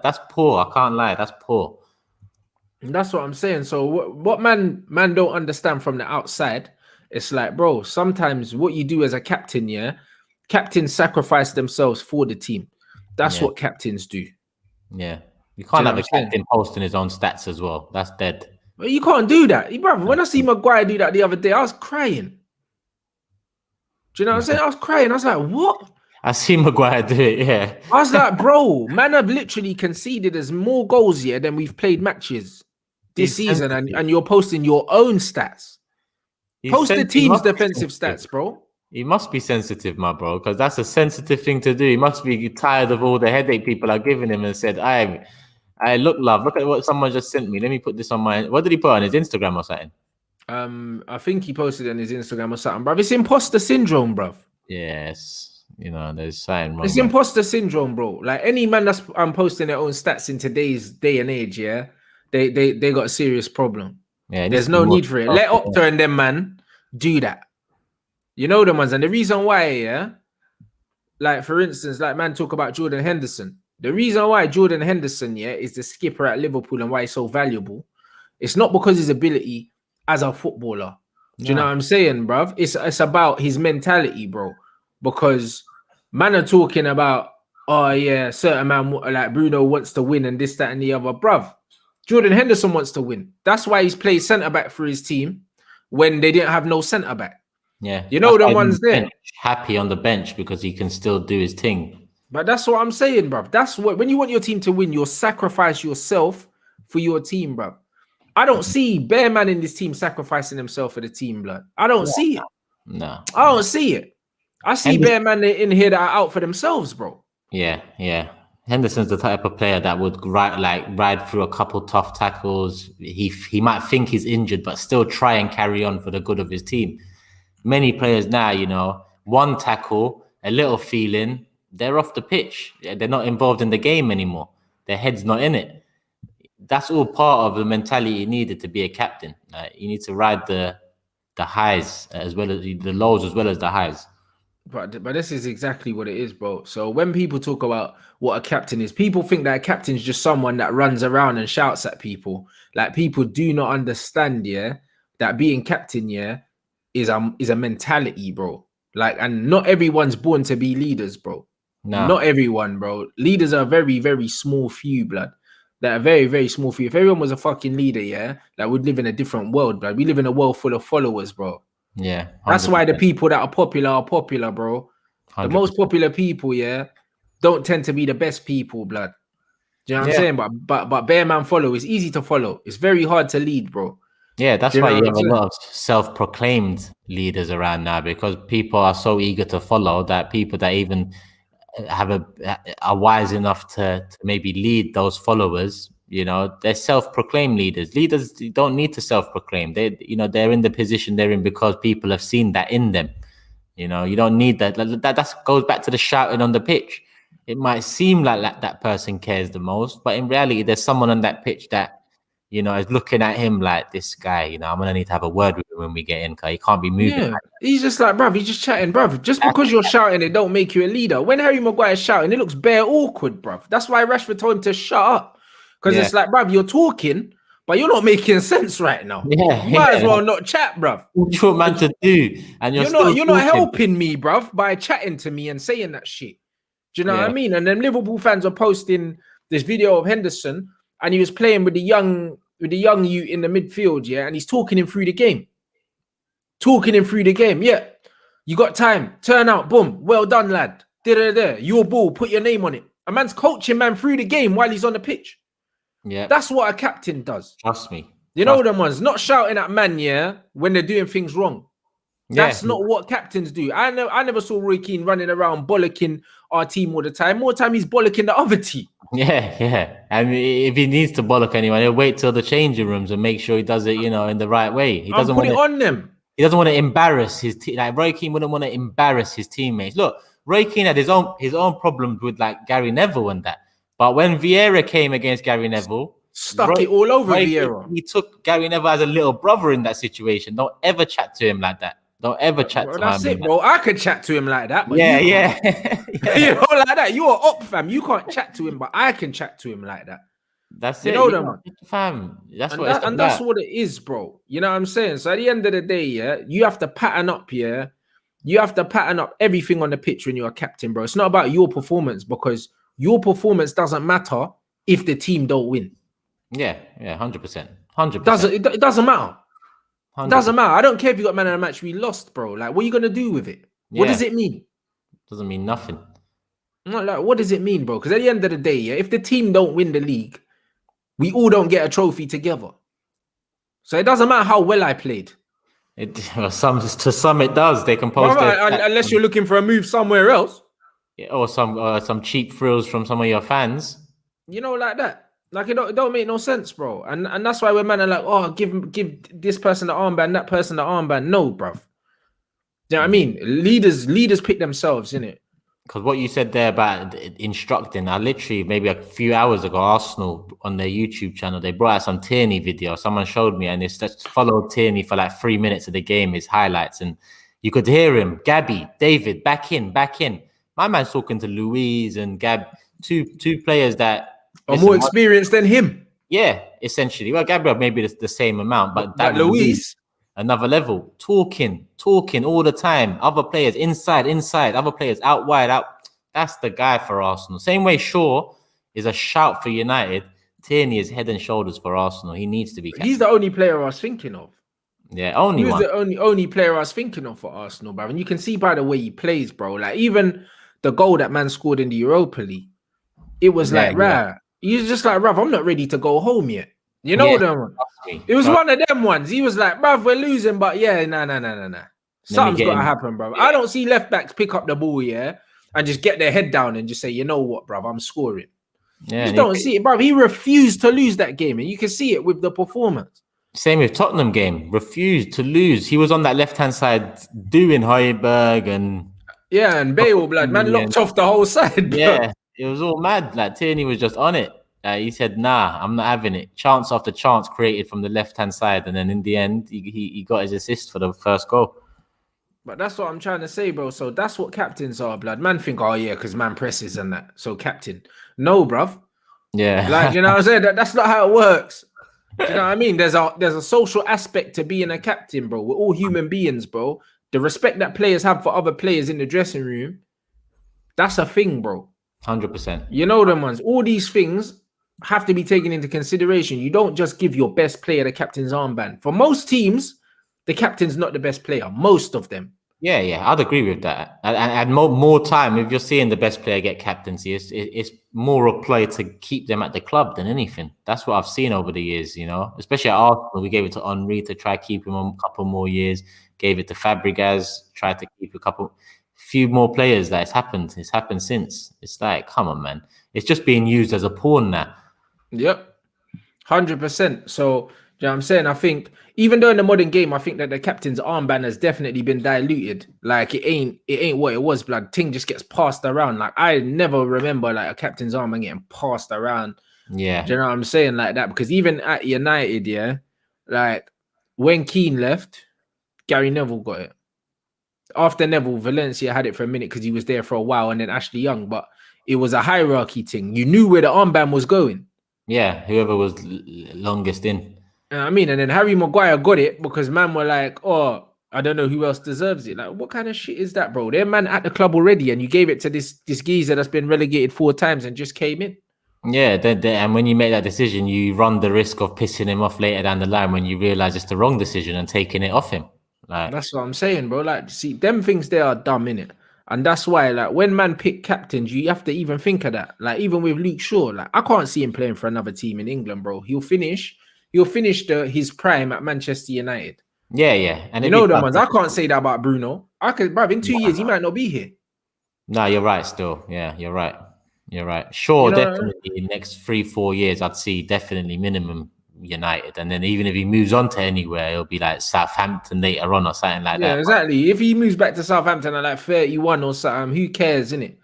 B: That's poor. I can't lie, that's poor.
A: And that's what I'm saying. So what man don't understand from the outside, it's like, bro, sometimes what you do as a captain, captains sacrifice themselves for the team. That's what captains do.
B: Yeah. You can't have a captain posting his own stats as well. That's dead.
A: Well, you can't do that. Brother, when I see Maguire do that the other day, I was crying. Do you know what I'm saying? I was crying. I was like, what?
B: I see Maguire do it, yeah.
A: I was like, bro, man, I've literally conceded as more goals than we've played matches this season, and you're posting your own stats. Post the team's defensive stats, bro.
B: He must be sensitive, my bro, because that's a sensitive thing to do. He must be tired of all the headache people are giving him and said, I look, love, look at what someone just sent me. Let me put this on my... What did he put on his Instagram or something?
A: I think he posted on his Instagram or something, bruv. It's imposter syndrome, bruv.
B: Yes. There's something wrong.
A: It's imposter syndrome, bro. Like any man that's posting their own stats in today's day and age, they got a serious problem. Yeah, there's no need for it. Let Opta and them man do that. You know them ones, and the reason why, yeah, like for instance, like man talk about Jordan Henderson. The reason why Jordan Henderson, yeah, is the skipper at Liverpool and why he's so valuable, it's not because his ability as a footballer. Do you know what I'm saying, bruv? It's about his mentality, bro. Because man are talking about, oh yeah, certain man like Bruno wants to win and this, that, and the other, bruv. Jordan Henderson wants to win. That's why he's played centre back for his team when they didn't have no centre back.
B: Yeah,
A: you know the ones there.
B: Happy on the bench because he can still do his thing.
A: But that's what I'm saying, bruv. That's what when you want your team to win, you'll sacrifice yourself for your team, bruv. I don't see Bear Man in this team sacrificing himself for the team, blood. I don't see it.
B: No,
A: I don't see it. I see Bear Man in here that are out for themselves, bro.
B: Yeah, yeah. Henderson's the type of player that would ride through a couple tough tackles. He might think he's injured, but still try and carry on for the good of his team. Many players now, you know, one tackle, a little feeling, they're off the pitch. They're not involved in the game anymore. Their head's not in it. That's all part of the mentality needed to be a captain. You need to ride the highs as well as the lows as well as the highs.
A: But this is exactly what it is, bro. So when people talk about what a captain is, people think that a captain is just someone that runs around and shouts at people. Like people do not understand, yeah, that being captain, yeah, is a mentality, bro. Like, and not everyone's born to be leaders, bro. No. Not everyone, bro. Leaders are very, very small few, blood. That are very, very small few. If everyone was a fucking leader, yeah, like we'd live in a different world, blood. We live in a world full of followers, bro.
B: Yeah, 100%.
A: That's why the people that are popular, bro. 100%. The most popular people, yeah, don't tend to be the best people, blood. Do you know what I'm saying? But Bear Man follow. It's easy to follow. It's very hard to lead, bro.
B: Yeah, that's why you have a lot of self-proclaimed leaders around now, because people are so eager to follow that people that even are wise enough to maybe lead those followers. You know, they're self-proclaimed leaders. Leaders don't need to self-proclaim. They're in the position they're in because people have seen that in them. You know, you don't need that. That goes back to the shouting on the pitch. It might seem like that person cares the most, but in reality, there's someone on that pitch that, you know, is looking at him like, this guy, you know, I'm going to need to have a word with him when we get in, because he can't be moving.
A: Yeah, he's just like, bruv, he's just chatting, bruv. Just because you're shouting, it don't make you a leader. When Harry Maguire's shouting, it looks bare awkward, bruv. That's why Rashford told him to shut up. Because it's like, bruv, you're talking, but you're not making sense right now. Yeah, you might as well not chat, bruv.
B: What you want man to do? And you're
A: not helping me, bruv, by chatting to me and saying that shit. Do you know what I mean? And then Liverpool fans are posting this video of Henderson, and he was playing with the young youth in the midfield, yeah, and he's talking him through the game. Yeah. You got time. Turn out. Boom. Well done, lad. Your ball. Put your name on it. A man's coaching man through the game while he's on the pitch.
B: Yeah.
A: That's what a captain does.
B: Trust me.
A: You know them ones. Not shouting at man, yeah, when they're doing things wrong. That's not what captains do. I never saw Roy Keane running around bollocking our team all the time. More time he's bollocking the other team.
B: Yeah. I mean, if he needs to bollock anyone, he'll wait till the changing rooms and make sure he does it, you know, in the right way. He doesn't want it
A: on them.
B: He doesn't want to embarrass his team. Like Roy Keane wouldn't want to embarrass his teammates. Look, Roy Keane had his own problems with like Gary Neville and that. But when Vieira came against Gary Neville,
A: stuck it all over Vieira.
B: He took Gary Neville as a little brother in that situation. Don't ever chat to him like that. Don't ever chat to him.
A: That's it, bro. I could chat to him like that. But
B: yeah.
A: You know, like that. You're op, fam. You can't chat to him, but I can chat to him like that.
B: That's
A: you
B: it.
A: Know them,
B: fam. That's what
A: it's about. That's what it is, bro. You know what I'm saying? So at the end of the day, yeah, you have to pattern up, yeah. You have to pattern up everything on the pitch when you're a captain, bro. It's not about your performance, because your performance doesn't matter if the team don't win.
B: Yeah, 100%. 100%.
A: It doesn't matter. 100%. Doesn't matter. I don't care if you got man of the match. We lost, bro. Like, what are you gonna do with it? Yeah. What does it mean?
B: Doesn't mean nothing.
A: No, like, what does it mean, bro? Because at the end of the day, yeah, if the team don't win the league, we all don't get a trophy together. So it doesn't matter how well I played.
B: To some it does. They can post
A: unless you're looking for a move somewhere else.
B: Yeah, or some cheap thrills from some of your fans.
A: You know, like that. Like it don't make no sense, bro. And that's why we're man are like, oh, give this person the armband, that person the armband. No, bruv. Do you know what I mean? Leaders pick themselves, innit?
B: Because what you said there about instructing, I literally, maybe a few hours ago, Arsenal on their YouTube channel, they brought out some Tierney video. Someone showed me, and it's just followed Tierney for like 3 minutes of the game, his highlights. And You could hear him, Gabby, David, back in. My man's talking to Louise and Gab, two players that
A: are more experienced than him.
B: Yeah, essentially. Well, Gabriel maybe the same amount, but
A: David Luiz,
B: another level. Talking all the time. Other players inside, other players out wide, out. That's the guy for Arsenal. Same way Shaw is a shout for United. Tierney is head and shoulders for Arsenal. He needs to be captain.
A: He's the only player I was thinking of.
B: Yeah,
A: he was the only player I was thinking of for Arsenal, bro. And you can see by the way he plays, bro. Like even the goal that man scored in the Europa League, it was he's just like, bruv, I'm not ready to go home yet. You know them. It was one of them ones. He was like, bruv, we're losing, but nah. Something's got to happen, bro. I don't see left backs pick up the ball, and just get their head down and just say, you know what, bruv, I'm scoring. Yeah, you don't see it, bruv. He refused to lose that game, and you can see it with the performance.
B: Same with Tottenham game. Refused to lose. He was on that left-hand side doing Højbjerg and...
A: Yeah, and Bale, blood. Man locked off the whole side, bro.
B: Yeah, it was all mad. Like, Tierney was just on it. He said, nah, I'm not having it. Chance after chance created from the left-hand side. And then in the end, he got his assist for the first goal.
A: But that's what I'm trying to say, bro. So that's what captains are, blood. Man think, oh, yeah, because man presses and that. So captain. No, bruv.
B: Yeah.
A: Like, you know what I'm saying? That's not how it works. Do you know what I mean? There's a social aspect to being a captain, bro. We're all human beings, bro. The respect that players have for other players in the dressing room, that's a thing, bro.
B: 100%.
A: You know them ones. All these things have to be taken into consideration. You don't just give your best player the captain's armband. For most teams, the captain's not the best player. Most of them.
B: Yeah, I'd agree with that. And more time, if you're seeing the best player get captaincy, it's more a play to keep them at the club than anything. That's what I've seen over the years, you know. Especially at Arsenal, we gave it to Henry to try keep him a couple more years. Gave it to Fabregas, tried to keep few more players. That it's happened since. It's like, come on, man. It's just being used as a pawn now. Yep,
A: 100%. So, you know what I'm saying? I think even though in the modern game, I think that the captain's armband has definitely been diluted. Like it ain't what it was, blood. Thing just gets passed around. Like I never remember like a captain's armband getting passed around.
B: Yeah.
A: Do you know what I'm saying? Like that. Because even at United, like when Keane left, Gary Neville got it. After Neville, Valencia had it for a minute because he was there for a while, and then Ashley Young. But it was a hierarchy thing. You knew where the armband was going.
B: Yeah, whoever was longest in.
A: I mean, and then Harry Maguire got it because man were like, oh, I don't know who else deserves it. Like, what kind of shit is that, bro? They're man at the club already, and you gave it to this geezer that's been relegated 4 times and just came in.
B: Yeah, and when you make that decision, you run the risk of pissing him off later down the line when you realize it's the wrong decision and taking it off him. Like,
A: that's what I'm saying, bro. Like, see, them things they are dumb, innit? And that's why, like, when man pick captains, you have to even think of that. Like, even with Luke Shaw, like, I can't see him playing for another team in England, bro. He'll finish his prime at Manchester United.
B: Yeah. And
A: you know the ones. I can't say that about Bruno. Bro, in 2 years, he might not be here.
B: No, you're right still. Yeah, you're right. Sure, definitely next 3-4 years, I'd see definitely minimum United. And then even if he moves on to anywhere, it'll be like Southampton later on or something like that.
A: Yeah, exactly. If he moves back to Southampton at like 31 or something, who cares, innit?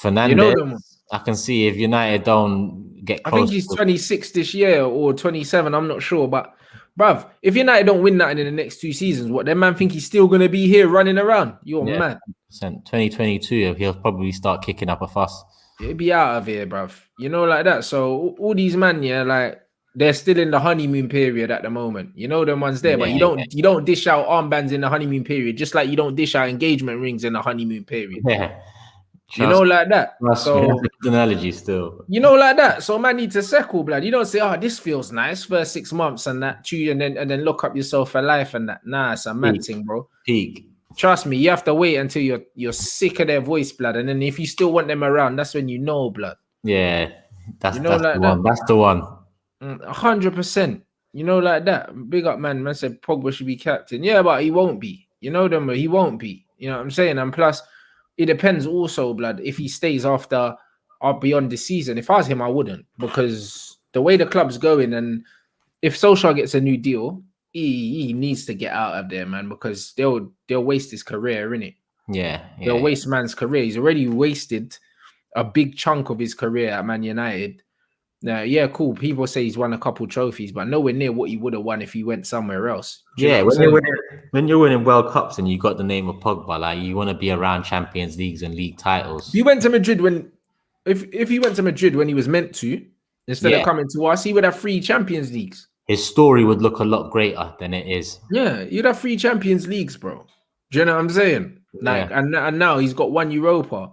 B: Fernandes, you know I can see if United don't get close.
A: I think he's 26 this year or 27, I'm not sure. But, bruv, if United don't win nothing in the next 2 seasons, what, that man think he's still going to be here running around? You're mad.
B: 2022, he'll probably start kicking up a fuss.
A: He'll be out of here, bruv. You know, like that. So all these men, like, they're still in the honeymoon period at the moment. You know them ones there, but you don't dish out armbands in the honeymoon period, just like you don't dish out engagement rings in the honeymoon period.
B: Yeah.
A: You know, like that.
B: So analogy still.
A: You know, like that. So man need to settle, blood. You don't say, oh, this feels nice first 6 months and that, and then look up yourself for life and that. Nah, it's a mad thing, bro.
B: Peak.
A: Trust me, you have to wait until you're sick of their voice, blood. And then if you still want them around, that's when you know, blood.
B: Yeah, that's the one. That's the one.
A: 100%. You know, like that. Big up, man. Man said Pogba should be captain. Yeah, but he won't be. You know them, but he won't be. You know what I'm saying? And plus, it depends also, blood, if he stays after or beyond the season. If I was him, I wouldn't, because the way the club's going, and if Solskjaer gets a new deal, he needs to get out of there, man, because they'll waste his career, innit?
B: Yeah.
A: They'll waste man's career. He's already wasted a big chunk of his career at Man United. Yeah, cool. People say he's won a couple trophies, but nowhere near what he would have won if he went somewhere else. Do you know what I'm saying?
B: When you're winning World Cups and you got the name of Pogba, like you want to be around Champions Leagues and league titles.
A: He went to Madrid when, if he went to Madrid when he was meant to, instead of coming to us, he would have 3 Champions Leagues.
B: His story would look a lot greater than it is.
A: Yeah, you'd have 3 Champions Leagues, bro. Do you know what I'm saying? Like, and now he's got 1 Europa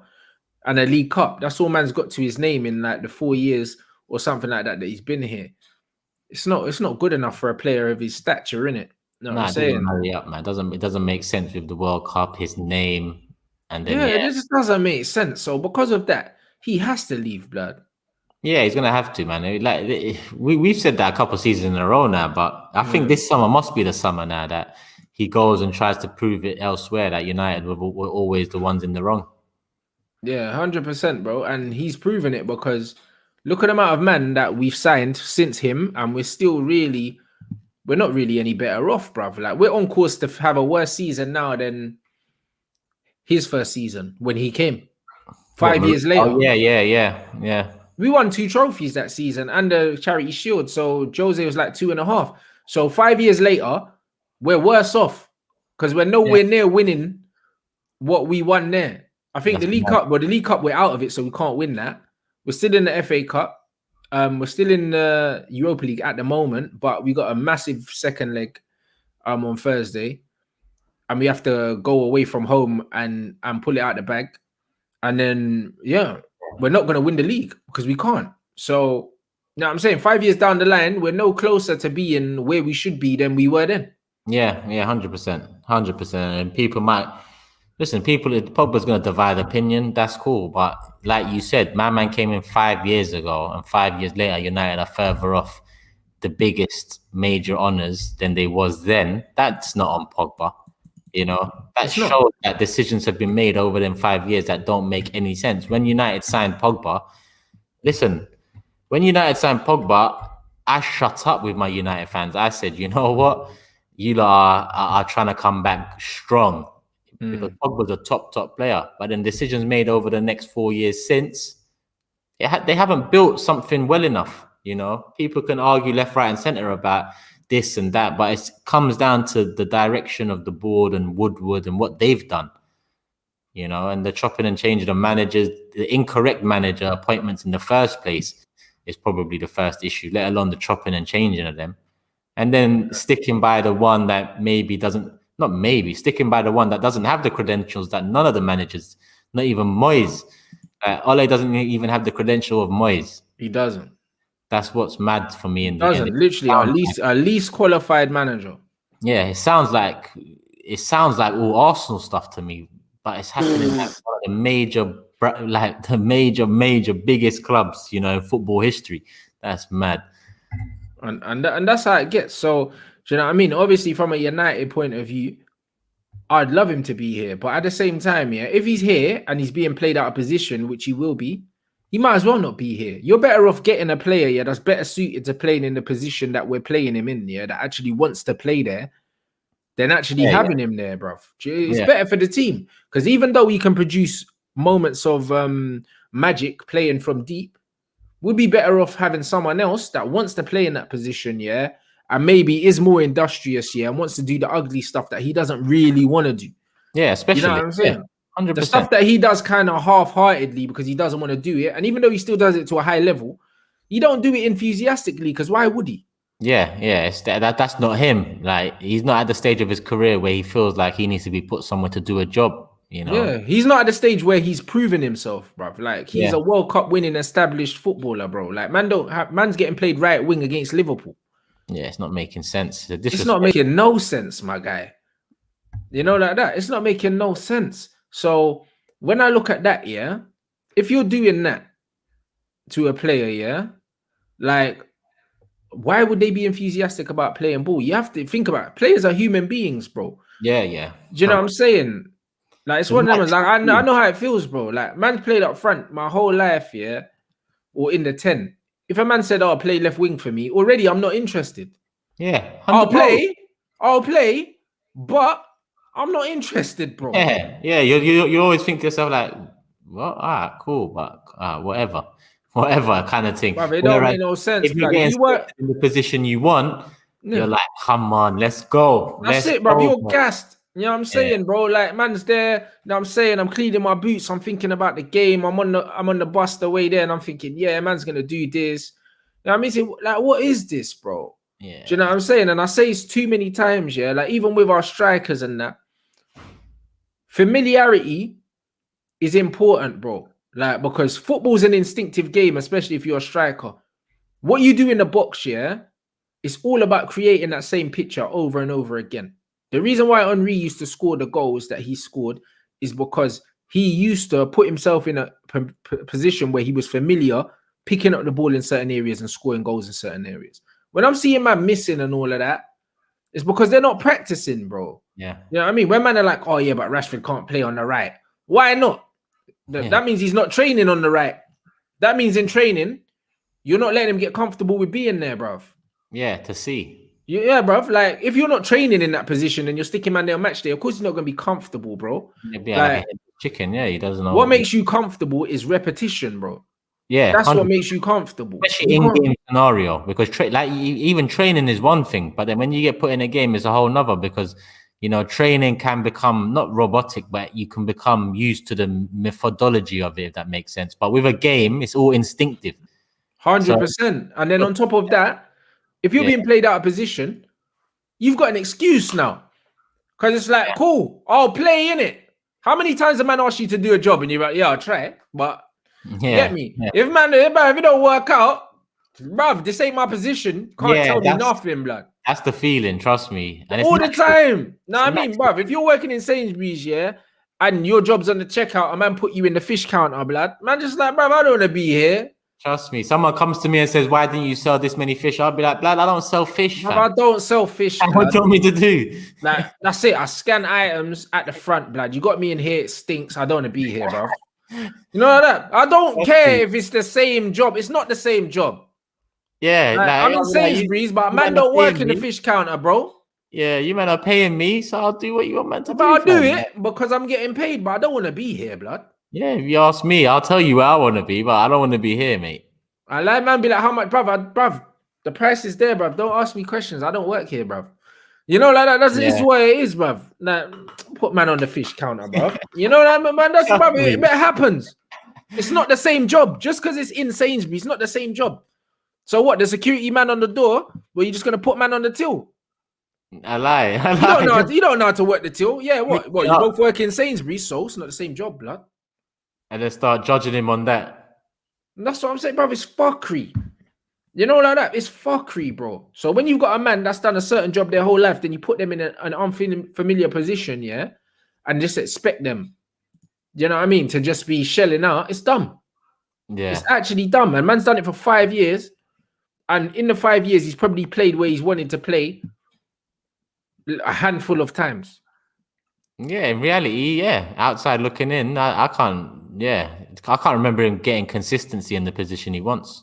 A: and a League Cup. That's all man's got to his name in like the 4 years or something like that he's been here. It's not good enough for a player of his stature, innit? Know what I'm saying?
B: It doesn't hurry up, man. It doesn't make sense with the World Cup, his name, and then
A: it just doesn't make sense. So because of that, he has to leave, blood.
B: Yeah, he's gonna have to, man. Like we've said that a couple of seasons in a row now, but I think this summer must be the summer now that he goes and tries to prove it elsewhere that United were always the ones in the wrong.
A: Yeah, 100%, bro. And he's proven it because look at the amount of men that we've signed since him, and we're not really any better off, bruv. Like, we're on course to have a worse season now than his first season when he came. 5 years later.
B: Oh, yeah.
A: We won 2 trophies that season and the Charity Shield. So Jose was like 2.5. So 5 years later, we're worse off because we're nowhere near winning what we won there. I think the League Cup, we're out of it, so we can't win that. We're still in the FA Cup. We're still in the Europa League at the moment, but we got a massive second leg on Thursday, and we have to go away from home and pull it out the bag. And then we're not going to win the league because we can't. So you know what I'm saying, 5 years down the line, we're no closer to being where we should be than we were then.
B: Yeah, 100%. And people might listen. Pogba's going to divide opinion. That's cool, but like you said, my man came in 5 years ago, and 5 years later, United are further off the biggest major honors than they was then. That's not on Pogba. You know, that shows that decisions have been made over them 5 years that don't make any sense. When United signed Pogba, I shut up with my United fans. I said, you know what? You lot are trying to come back strong because Pogba's a top player. But then decisions made over the next 4 years since, they haven't built something well enough. You know, people can argue left, right, and center about this and that, but it comes down to the direction of the board and Woodward and what they've done, you know, and the chopping and changing of managers, the incorrect manager appointments in the first place is probably the first issue, let alone the chopping and changing of them. And then sticking by the one that sticking by the one that doesn't have the credentials that none of the managers, not even Moyes. Ole doesn't even have the credential of Moyes.
A: He doesn't.
B: That's what's mad for me.
A: Literally our least qualified manager.
B: Yeah, it sounds like all Arsenal stuff to me, but it's happening at one of the major biggest clubs, you know, in football history. That's mad.
A: And that's how it gets. So, do you know what I mean? Obviously, from a United point of view, I'd love him to be here, but at the same time, if he's here and he's being played out of position, which he will be, he might as well not be here. You're better off getting a player, that's better suited to playing in the position that we're playing him in, that actually wants to play there, than actually having him there, bruv. It's better for the team. Because even though he can produce moments of magic playing from deep, we'd be better off having someone else that wants to play in that position, and maybe is more industrious, and wants to do the ugly stuff that he doesn't really want to do.
B: Yeah, especially.
A: You know what I'm saying?
B: 100%.
A: The stuff that he does kind of half-heartedly because he doesn't want to do it, and even though he still does it to a high level, he don't do it enthusiastically because why would he?
B: Yeah, that's not him. Like, he's not at the stage of his career where he feels like he needs to be put somewhere to do a job, you know?
A: Yeah, he's not at the stage where he's proven himself, bruv. Like, he's a World Cup winning established footballer, bro. Like, man's getting played right wing against Liverpool.
B: Yeah, it's not making sense.
A: It's not making no sense, my guy. You know, like that. It's not making no sense. So when I look at that, if you're doing that to a player, like, why would they be enthusiastic about playing ball? You have to think about it. Players are human beings, bro.
B: Yeah.
A: Do you know what I'm saying? Like, it's one of them. Like, I know how it feels, bro. Like, man's played up front my whole life, or in the 10. If a man said, "Oh, play left wing for me," already I'm not interested.
B: Yeah,
A: I'll play, but I'm not interested, bro.
B: Yeah. You always think to yourself like, well, all right, cool, but whatever. whatever kind of thing.
A: Bruv, it don't make no sense,
B: if you're
A: blood. If
B: getting
A: you work,
B: in the position you want, you're like, come on, let's go.
A: that's
B: Let's
A: it, bruv.
B: go.
A: You're gassed. You know what I'm saying, bro? Like, man's there. You know what I'm saying? I'm cleaning my boots. I'm thinking about the game. I'm on the bus the way there, and I'm thinking, yeah, man's gonna do this. You know what I mean? So, like, what is this, bro?
B: Yeah.
A: Do you know what I'm saying? And I say it's too many times, yeah. Like, even with our strikers and that, familiarity is important, bro. Like, because football's an instinctive game, especially if you're a striker. What you do in the box, yeah, it's all about creating that same picture over and over again. The reason why Henry used to score the goals that he scored is because he used to put himself in a position where he was familiar picking up the ball in certain areas and scoring goals in certain areas. When I'm seeing man missing and all of that, it's because they're not practicing, bro.
B: Yeah.
A: You know what I mean? When man are like, oh yeah, but Rashford can't play on the right. Why not? That means he's not training on the right. That means in training, you're not letting him get comfortable with being there, bruv.
B: Yeah, to see.
A: Yeah, bruv. Like, if you're not training in that position and you're sticking man there on match day, of course he's not going to be comfortable, bro.
B: Yeah, like a chicken. Yeah, he doesn't know.
A: What makes you comfortable is repetition, bro.
B: Yeah,
A: that's
B: 100%.
A: what makes you comfortable.
B: Especially in-game scenario, because even training is one thing, but then when you get put in a game, it's a whole nother, because training can become not robotic, but you can become used to the methodology of it, if that makes sense. But with a game, it's all instinctive.
A: 100%. And then on top of that, if you're being played out of position, you've got an excuse now. Because it's like, cool, I'll play in it. How many times a man asks you to do a job and you're like, yeah, I'll try it, but get me. Yeah. If it don't work out, bruv, this ain't my position. Can't tell me nothing, blood.
B: That's the feeling, trust me. And
A: all the time. No, I mean, bruv, if you're working in Sainsbury's, yeah, and your job's on the checkout, a man put you in the fish counter, blood. Man, just like, bruv, I don't want to be here.
B: Trust me. Someone comes to me and says, why didn't you sell this many fish? I'll be like, blood, I don't sell fish.
A: Bruv, I don't sell fish.
B: What do you want me to do?
A: Like, that's it. I scan items at the front, blood. You got me in here, it stinks. I don't want to be here, bruv. You know that? I don't care if it's the same job. It's not the same job.
B: Yeah,
A: I'm in Sainsbury's, but man don't work in the fish counter, bro.
B: Yeah, you man are paying me, so I'll do what you want man to do.
A: But I'll do it because I'm getting paid, but I don't want to be here, blood.
B: Yeah, if you ask me, I'll tell you where I want to be, but I don't want to be here, mate.
A: I like man be like, how much, bruv? The price is there, bruv. Don't ask me questions. I don't work here, bruv. You know, like that. That's what it is, bruv. Like, put man on the fish counter, bruv. You know that, man. That's bruv. It happens. It's not the same job. Just because it's in Sainsbury's, it's not the same job. So what? The security man on the door? Well, you just gonna put man on the till?
B: I lie.
A: You don't know how to work the till. Yeah, what? You both work in Sainsbury's, so it's not the same job, blood.
B: And then start judging him on that.
A: And that's what I'm saying, bro. It's fuckery. You know, like that. It's fuckery, bro. So when you've got a man that's done a certain job their whole life, then you put them in an unfamiliar position, yeah, and just expect them, you know what I mean, to just be shelling out. It's dumb.
B: Yeah,
A: it's actually dumb. And man's done it for 5 years, and in the 5 years, he's probably played where he's wanted to play a handful of times.
B: Yeah, in reality, yeah. Outside looking in, I can't. Yeah, I can't remember him getting consistency in the position he wants.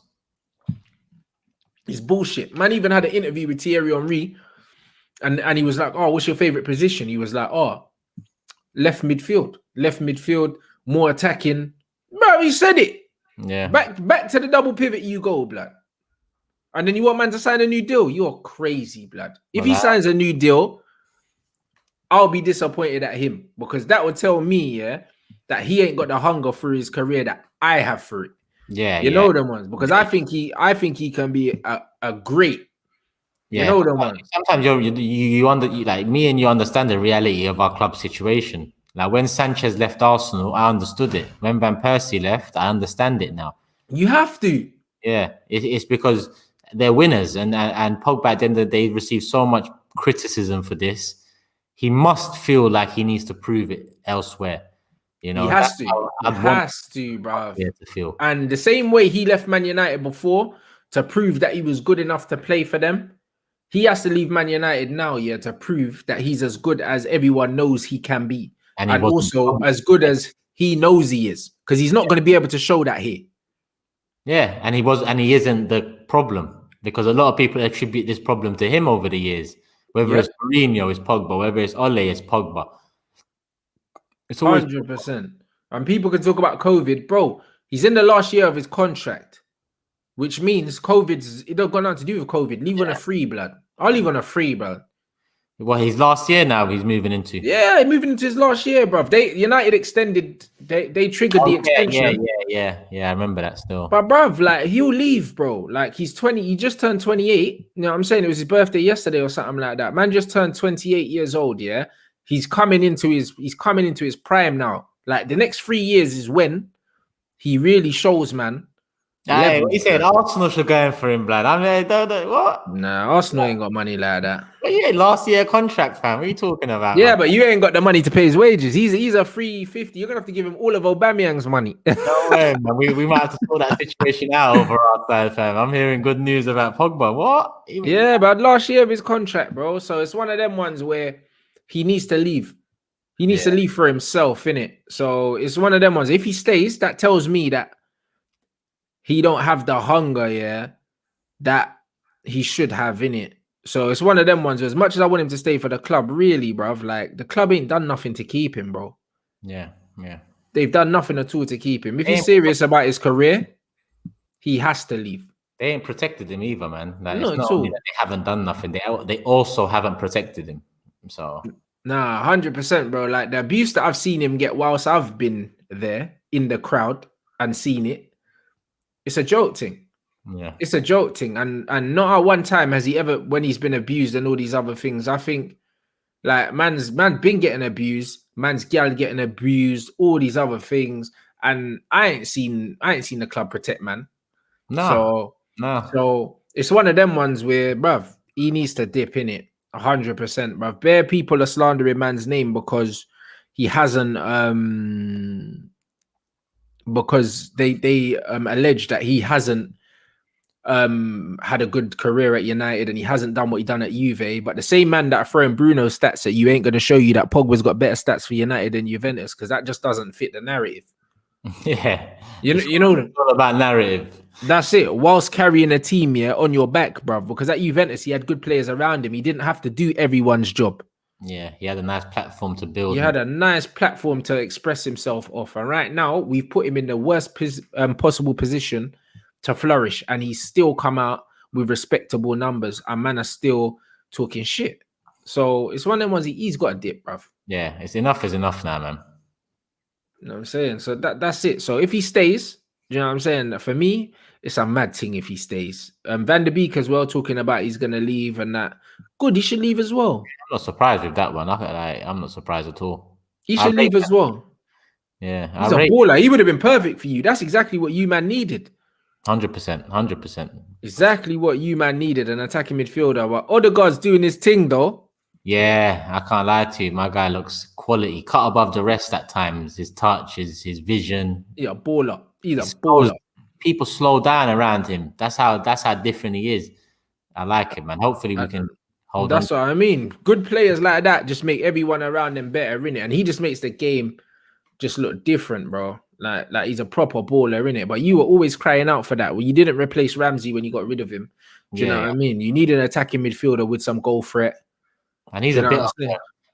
A: It's bullshit. Man even had an interview with Thierry Henry, and he was like, "Oh, what's your favorite position?" He was like, "Oh, left midfield, more attacking." Bro, he said it.
B: Yeah.
A: Back to the double pivot you go, blood. And then you want man to sign a new deal? You're crazy, blood. If he signs a new deal, I'll be disappointed at him, because that would tell me, yeah, that he ain't got the hunger for his career that I have for it.
B: Yeah,
A: you know them ones, because I think he can be a great.
B: Yeah,
A: you know them ones.
B: Sometimes you like me and you understand the reality of our club situation. Like when Sanchez left Arsenal, I understood it. When Van Persie left, I understand it now.
A: You have to.
B: Yeah, it's because they're winners, and Pogba at the end of the day received so much criticism for this. He must feel like he needs to prove it elsewhere. You know,
A: he has to, bro.
B: Yeah, to feel.
A: And the same way he left Man United before to prove that he was good enough to play for them, he has to leave Man United now, yeah, to prove that he's as good as everyone knows he can be, and also as good as he knows he is, because he's not going to be able to show that here.
B: Yeah, and he isn't the problem, because a lot of people attribute this problem to him over the years. Whether it's Mourinho, it's Pogba. Whether it's Ole, it's Pogba. It's always
A: 100%. And people can talk about COVID, bro. He's in the last year of his contract. which means it don't got nothing to do with COVID. Leave on a free, blood. I'll leave on a free, blood.
B: Well, his last year now. He's moving into.
A: Yeah, moving into his last year, bruv. United extended. They triggered the extension.
B: Yeah. I remember that still.
A: But bruv, like he'll leave, bro. Like he's 20. He just turned 28. You know what I'm saying? It was his birthday yesterday or something like that. Man just turned 28 years old. Yeah, he's coming into his prime now. Like the next 3 years is when he really shows, man.
B: Hey, he said Arsenal should go in for him, blood. I mean, what?
A: Nah, Arsenal ain't got money like that.
B: But yeah, last year contract, fam. What are you talking about?
A: Yeah,
B: man?
A: but you ain't got the money to pay his wages. He's a free 50. You're gonna have to give him all of Aubameyang's money.
B: No way, man. We might have to sort that situation out over our side, fam. I'm hearing good news about Pogba. What?
A: Yeah, but last year of his contract, bro. So it's one of them ones where he needs to leave. He needs to leave for himself, innit? So it's one of them ones. If he stays, that tells me that he don't have the hunger, that he should have in it. So it's one of them ones. As much as I want him to stay for the club, really, bruv, like the club ain't done nothing to keep him, bro.
B: Yeah.
A: They've done nothing at all to keep him. If he's serious about his career, he has to leave.
B: They ain't protected him either, man. Like,
A: No,
B: it's not only that they haven't done nothing, they also haven't protected him. So
A: nah, 100%, bro. Like the abuse that I've seen him get whilst I've been there in the crowd and seen it, it's a joke thing.
B: Yeah,
A: it's a joke thing, and not at one time has he ever, when he's been abused and all these other things. I think like man's been getting abused, man's gal getting abused, all these other things, and I ain't seen the club protect man.
B: No.
A: So it's one of them ones where, bruv, he needs to dip in it 100%, bruv. Bare people are slandering man's name because he hasn't because they allege that he hasn't had a good career at United and he hasn't done what he done at Juve. But the same man that are throwing Bruno's stats at you ain't going to show you that Pogba's got better stats for United than Juventus, because that just doesn't fit the narrative.
B: Yeah,
A: you know
B: it's all about narrative.
A: That's it. Whilst carrying a team on your back, bruv, because at Juventus he had good players around him. He didn't have to do everyone's job.
B: Yeah, he had a nice platform to build.
A: He had a nice platform to express himself off. And right now, we've put him in the worst possible position to flourish. And he's still come out with respectable numbers. And man are still talking shit. So it's one of them ones he's got a dip, bruv.
B: Yeah, it's enough is enough now, man.
A: You know what I'm saying? So that's it. So if he stays, you know what I'm saying? For me, it's a mad thing if he stays. Van der Beek as well, talking about he's going to leave and that. Good, he should leave as well.
B: I'm not surprised with that one. I'm not surprised at all.
A: He should leave as well.
B: Yeah.
A: He's a baller. He would have been perfect for you. That's exactly what you man needed.
B: 100%.
A: Exactly what you man needed, an attacking midfielder. But Odegaard's doing his thing though.
B: Yeah, I can't lie to you. My guy looks quality, cut above the rest at times. His touch, his vision.
A: He's a baller. He's a baller.
B: People slow down around him. That's how different he is. I like it, man. Hopefully we can hold on.
A: That's what I mean. Good players like that just make everyone around them better, innit? And he just makes the game just look different, bro. Like he's a proper baller, innit? But you were always crying out for that. Well, you didn't replace Ramsey when you got rid of him. Do you know what I mean? You need an attacking midfielder with some goal threat.
B: And he's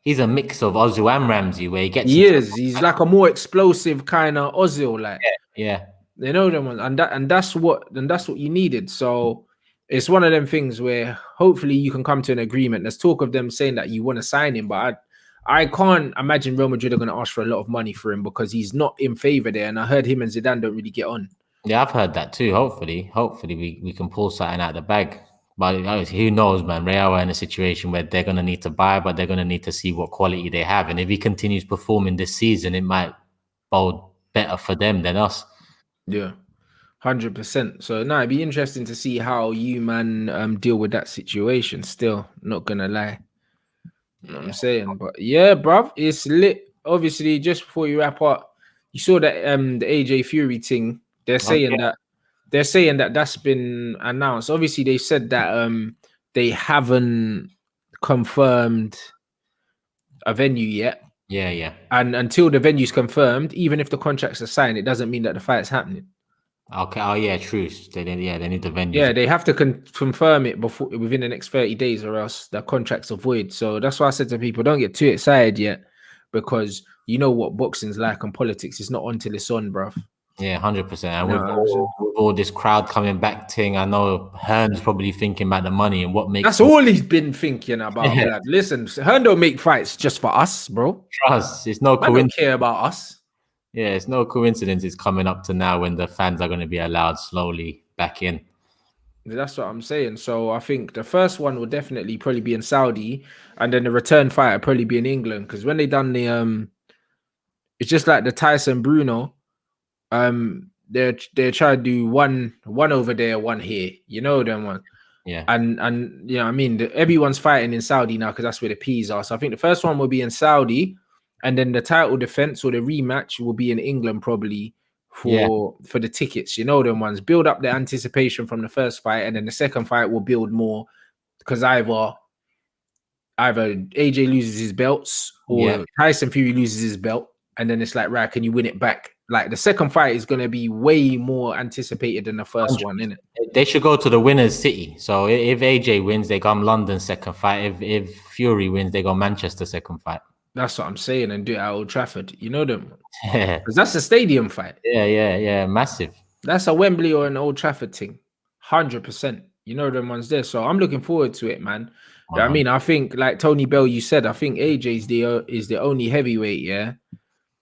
B: he's a mix of Ozil and Ramsey, where
A: he's like a more explosive kind of Ozil, like
B: yeah.
A: You know them, and that's what you needed. So it's one of them things where hopefully you can come to an agreement. There's talk of them saying that you want to sign him, but I can't imagine Real Madrid are going to ask for a lot of money for him because he's not in favor there. And I heard him and Zidane don't really get on.
B: Yeah, I've heard that too. Hopefully we can pull something out of the bag. But who knows, man? Real are in a situation where they're going to need to buy, but they're going to need to see what quality they have. And if he continues performing this season, it might bode better for them than us.
A: Yeah, 100%. So now it'd be interesting to see how you man deal with that situation. Still, not gonna lie. You know what I'm saying? But yeah, bruv, it's lit. Obviously, just before you wrap up, you saw that the AJ Fury thing. They're saying that that's been announced. Obviously, they said that they haven't confirmed a venue yet.
B: Yeah.
A: And until the venue's confirmed, even if the contracts are signed, it doesn't mean that the fight's happening.
B: Okay. Oh yeah, true. They need the venue.
A: Yeah, they have to confirm it within the next 30 days, or else the contracts are void. So that's why I said to people, don't get too excited yet, because you know what boxing's like and politics. It's not on till it's on, bruv.
B: Yeah, 100%. And
A: You know
B: with
A: what I'm saying?
B: all this crowd coming back thing, I know Hearn's probably thinking about the money and what makes
A: That's all he's been thinking about, blood. Listen, Hearn don't make fights just for us, bro.
B: trust. It's no
A: I don't
B: coincidence.
A: care about us.
B: Yeah, it's no coincidence it's coming up to now when the fans are going to be allowed slowly back in.
A: That's what I'm saying. So I think the first one will definitely probably be in Saudi, and then the return fight will probably be in England. Because when they done the it's just like the Tyson Bruno. They're trying to do one over there, one here. You know them one.
B: Yeah.
A: And you know, I mean, everyone's fighting in Saudi now because that's where the P's are. So I think the first one will be in Saudi, and then the title defense or the rematch will be in England probably for the tickets. You know them ones. Build up the anticipation from the first fight, and then the second fight will build more because either AJ loses his belts or Tyson Fury loses his belt, and then it's like, right, can you win it back? Like the second fight is going to be way more anticipated than the first one, isn't it?
B: They should go to the winner's city. So if AJ wins, they come London second fight. If Fury wins, they go Manchester second fight.
A: That's what I'm saying, and do it at Old Trafford. You know them,
B: Yeah,
A: because that's a stadium fight.
B: Yeah, massive.
A: That's a Wembley or an Old Trafford thing, 100%. You know them ones there, so I'm looking forward to it, man. I mean, I think like Tony Bell, you said, I think AJ is the only heavyweight, yeah,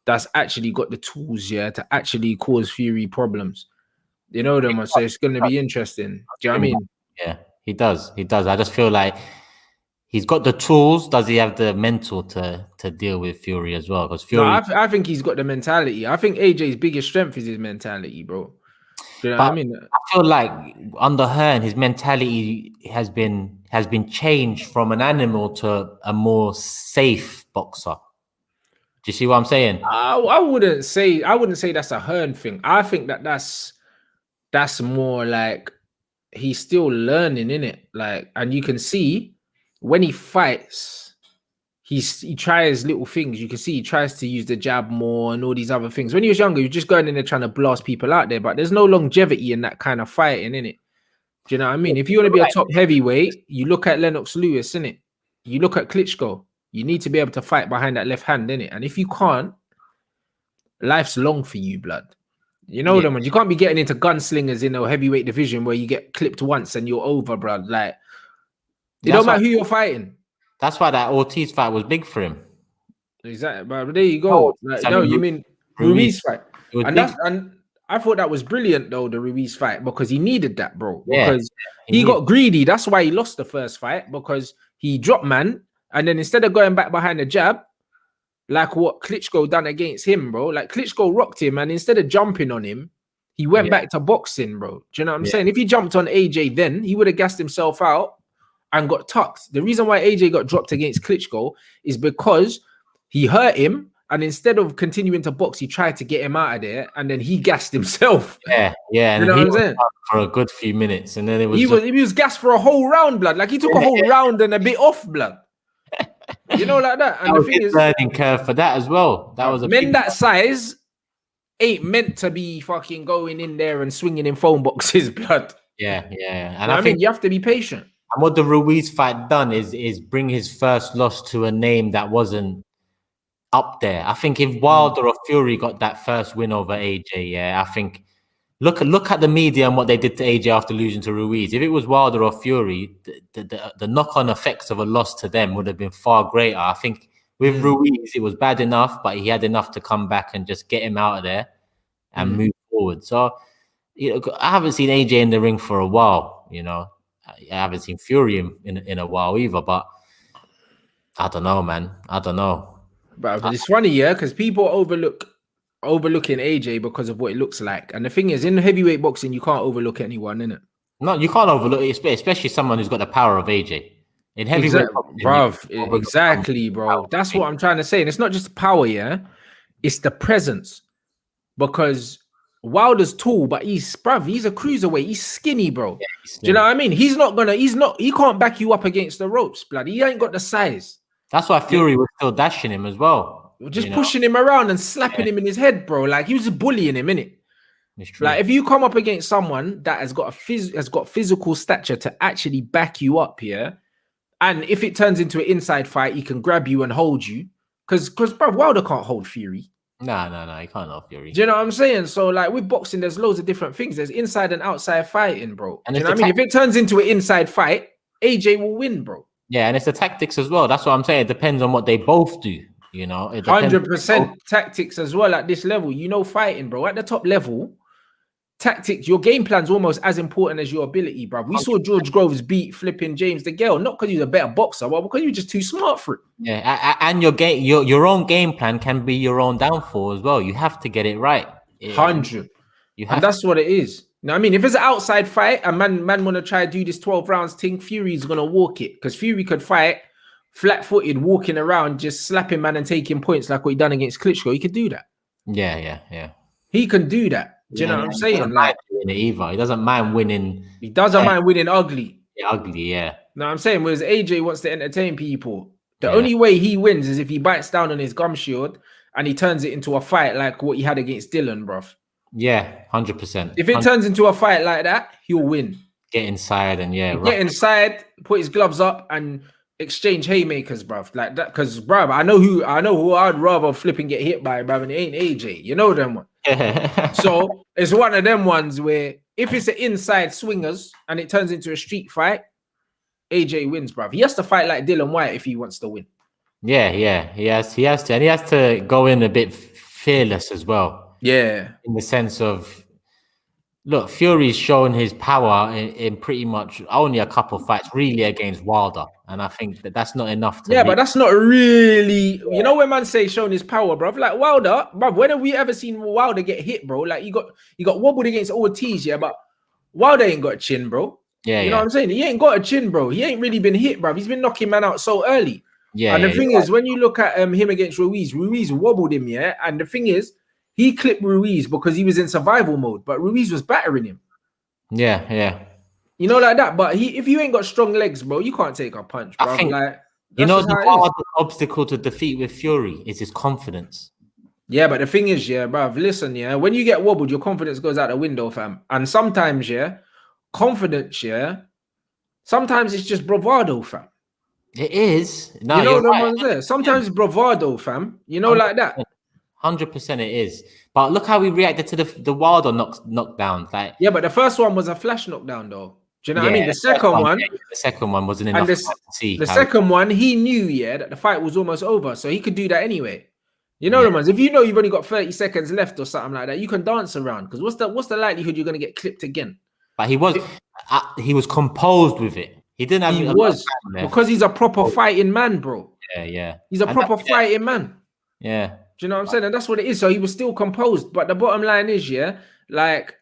A: that's actually got the tools, yeah, to actually cause Fury problems. You know them, so it's going to be interesting. Do you know what I mean?
B: Yeah, he does. I just feel like he's got the tools. Does he have the mental to deal with Fury as well? Because Fury,
A: no, I think he's got the mentality. I think AJ's biggest strength is his mentality, bro. Do you know what I mean?
B: I feel like under Hearn, his mentality has been changed from an animal to a more safe boxer. Do you see what I'm saying?
A: I wouldn't say that's a Hearn thing. I think that's more like he's still learning in it. Like, and you can see when he fights, he tries little things. You can see he tries to use the jab more and all these other things. When he was younger, he was just going in there trying to blast people out there, but there's no longevity in that kind of fighting, in it. Do you know what I mean? If you want to be a top heavyweight, you look at Lennox Lewis, innit? You look at Klitschko. You need to be able to fight behind that left hand, innit? And if you can't, life's long for you, blood. You know them. You can't be getting into gunslingers in a heavyweight division where you get clipped once and you're over, blood. Like, it don't matter who you're fighting.
B: That's why that Ortiz fight was big for him.
A: Exactly, but there you go. You mean Ruiz fight, and I thought that was brilliant though, the Ruiz fight, because he needed that, bro. Because he got greedy. That's why he lost the first fight, because he dropped man, and then instead of going back behind the jab, like what Klitschko done against him, bro. Like Klitschko rocked him, and instead of jumping on him, he went back to boxing, bro. Do you know what I'm saying? If he jumped on AJ then, he would have gassed himself out and got tucked. The reason why AJ got dropped against Klitschko is because he hurt him, and instead of continuing to box, he tried to get him out of there, and then he gassed himself.
B: Yeah. And
A: you know what I'm saying?
B: For a good few minutes, and then it was
A: he was gassed for a whole round, blood. Like he took a whole round and a bit off, blood. You know, like that. And
B: the thing is, learning curve for that as well. That was
A: men that size ain't meant to be fucking going in there and swinging in phone boxes, blood.
B: Yeah. And
A: I think you have to be patient.
B: And what the Ruiz fight done is bring his first loss to a name that wasn't up there. I think if Wilder or Fury got that first win over AJ, I think look at the media and what they did to AJ after losing to Ruiz. If it was Wilder or Fury, the knock-on effects of a loss to them would have been far greater. I think with Ruiz, it was bad enough, but he had enough to come back and just get him out of there and move forward. So, I haven't seen AJ in the ring for a while. I haven't seen Fury in a while either. But I don't know, man. I don't know.
A: But it's funny, because people overlooking AJ because of what it looks like. And the thing is, in heavyweight boxing, you can't overlook anyone, innit?
B: No, you can't overlook it, especially someone who's got the power of AJ. In heavyweight boxing,
A: exactly, bro. That's what I'm trying to say. And it's not just power, it's the presence. Because Wilder's tall, but he's a cruiserweight. He's skinny, bro. Do you know what I mean? He can't back you up against the ropes, blood. He ain't got the size.
B: That's why Fury was still dashing him as well.
A: Just pushing him around and slapping him in his head, bro. Like he was just bullying him, innit?
B: It's true.
A: Like if you come up against someone that has got physical stature to actually back you up here, and if it turns into an inside fight, he can grab you and hold you. Because bro, Wilder can't hold Fury.
B: No, you can't know Fury.
A: Do you know what I'm saying? So like with boxing, there's loads of different things. There's inside and outside fighting, bro.
B: And
A: Do you know what I mean? If it turns into an inside fight, AJ will win, bro.
B: Yeah, and it's the tactics as well. That's what I'm saying. It depends on what they both do. You know,
A: 100% tactics as well at this level. You know, fighting, bro. At the top level, tactics, your game plan's almost as important as your ability, bro. We saw George Groves beat flipping James DeGale, not because he's a better boxer, but because you're just too smart for it.
B: Yeah, and your own game plan can be your own downfall as well. You have to get it right.
A: 100. And that's what it is. You know what I mean? If it's an outside fight, a man want to try to do this 12 rounds thing, Fury's going to walk it. Because Fury could fight flat-footed, walking around, just slapping man and taking points like what he done against Klitschko. He could do that.
B: Yeah.
A: He can do that. Do you know what I'm saying? Like,
B: he doesn't mind winning.
A: He doesn't mind winning ugly.
B: Yeah, ugly, yeah.
A: You know what I'm saying? Whereas AJ wants to entertain people. The only way he wins is if he bites down on his gum shield and he turns it into a fight like what he had against Dylan, bruv.
B: Yeah, 100%.
A: If it turns into a fight like that, he'll win.
B: Get inside and
A: get inside, put his gloves up and exchange haymakers, bruv. Like that, because bruv, I know who I'd rather flipping get hit by, bruv, and it ain't AJ. You know them one. So it's one of them ones where if it's an inside swingers and it turns into a street fight, AJ wins, bruv. He has to fight like Dylan White if he wants to win.
B: Yeah. He has to, and he has to go in a bit fearless as well.
A: Yeah.
B: In the sense of, look, Fury's shown his power in pretty much only a couple of fights, really, against Wilder, and I think that's not enough.
A: But that's not really. Yeah. You know when man say showing his power, bro? Like Wilder, bro. When have we ever seen Wilder get hit, bro? Like he got wobbled against Ortiz, yeah, but Wilder ain't got a chin, bro.
B: Yeah,
A: you know what I'm saying? He ain't got a chin, bro. He ain't really been hit, bro. He's been knocking man out so early. Yeah, and the thing is, when you look at him against Ruiz wobbled him, yeah. And the thing is, he clipped Ruiz because he was in survival mode, but Ruiz was battering him.
B: Yeah.
A: You know, like that. But if you ain't got strong legs, bro, you can't take a punch, bro. Like,
B: you know, the hardest obstacle to defeat with Fury is his confidence.
A: Yeah, but the thing is, yeah, bruv, listen, yeah, when you get wobbled, your confidence goes out the window, fam. And sometimes, yeah, confidence, yeah, sometimes it's just bravado, fam.
B: It is. No,
A: you know the ones there. Sometimes it's bravado, fam. You know, 100%. Like that.
B: 100% it is. But look how we reacted to the Wilder knockdown. Like,
A: yeah, but the first one was a flash knockdown, though. Do you know what I mean? The second one
B: wasn't enough to see.
A: The second one, he knew, yeah, that the fight was almost over, so he could do that anyway. You know the ones. If you know you've only got 30 seconds left or something like that, you can dance around. Because what's the likelihood you're going to get clipped again?
B: But he was composed with it. He didn't have.
A: He was because he's a proper fighting man, bro.
B: Yeah.
A: He's a proper fighting man.
B: Yeah.
A: Do you know what I'm saying? And that's what it is. So he was still composed. But the bottom line is, yeah, like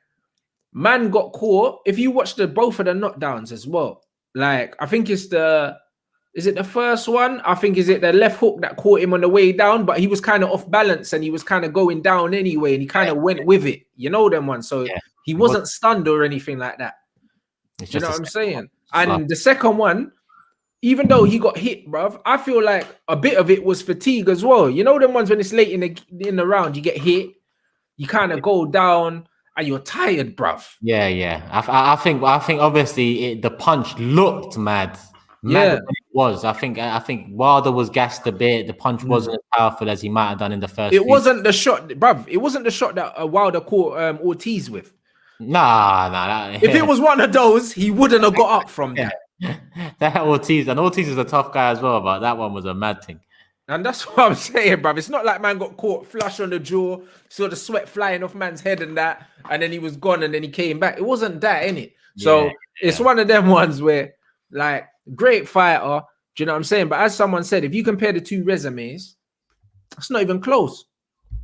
A: man got caught. If you watch both of the knockdowns as well, like I think it's is it the first one? I think is it the left hook that caught him on the way down, but he was kind of off balance and he was kind of going down anyway, and he kind of went with it. You know them ones. So he wasn't stunned or anything like that. You know what I'm saying? And the second one, even though he got hit, bruv, I feel like a bit of it was fatigue as well. You know them ones when it's late in the round, you get hit, you kind of go down and you're tired, bruv.
B: Yeah. I think obviously the punch looked mad. It was. I think Wilder was gassed a bit. The punch wasn't as powerful as he might have done in the first.
A: It wasn't the shot, bruv. It wasn't the shot that Wilder caught Ortiz with.
B: Nah.
A: If it was one of those, he wouldn't have got up from that.
B: That Ortiz is a tough guy as well, but that one was a mad thing.
A: And that's what I'm saying, bruv. It's not like man got caught flush on the jaw, saw the sweat flying off man's head and that, and then he was gone and then he came back. It wasn't that, innit? So it's one of them ones where, like, great fighter, do you know what I'm saying? But as someone said, if you compare the two resumes, it's not even close.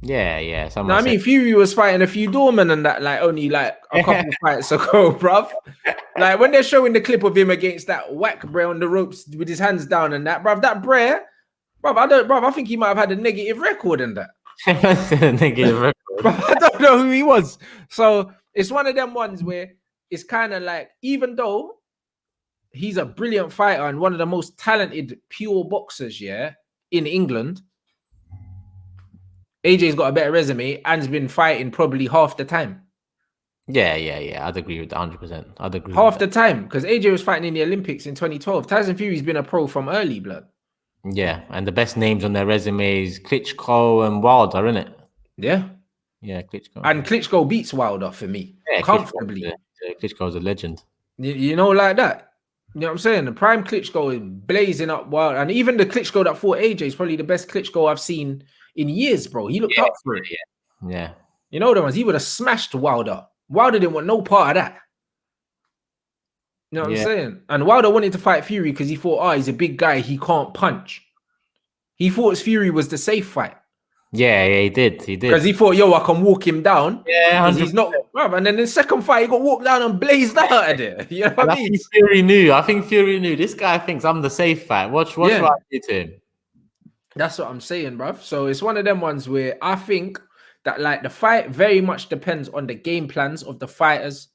B: Yeah.
A: I mean, Fury was fighting a few doormen and that, like, only like a couple fights ago, bruv. Like, when they're showing the clip of him against that whack Bray on the ropes with his hands down and that, bruv, that Bray, I think he might have had a negative record in that.
B: Negative record.
A: Bruv, I don't know who he was. So it's one of them ones where it's kind of like, even though he's a brilliant fighter and one of the most talented pure boxers, in England, AJ's got a better resume and's been fighting probably half the time.
B: Yeah. I'd agree with that 100%. I'd agree
A: half the time, because AJ was fighting in the Olympics in 2012. Tyson Fury's been a pro from early, blood.
B: Yeah, and the best names on their resumes, Klitschko and Wilder, isn't it?
A: Yeah.
B: Yeah, Klitschko.
A: And Klitschko beats Wilder for me.
B: Yeah,
A: comfortably.
B: Klitschko's a legend.
A: You know, like that. You know what I'm saying? The prime Klitschko is blazing up wild. And even the Klitschko that fought AJ is probably the best Klitschko I've seen in years, bro. He looked up for it.
B: Yeah.
A: You know the ones, he would have smashed Wilder. Wilder didn't want no part of that. You know what I'm saying? And Wilder wanted to fight Fury because he thought, he's a big guy, he can't punch. He thought Fury was the safe fight.
B: Yeah, he did.
A: Because he thought, I can walk him down.
B: Yeah,
A: he's not. And then the second fight, he got walked down and blazed out of there. You know what I mean?
B: I think Fury knew. This guy thinks I'm the safe fight. Watch what I did to him.
A: That's what I'm saying, bruv. So it's one of them ones where I think that like the fight very much depends on the game plans of the fighters,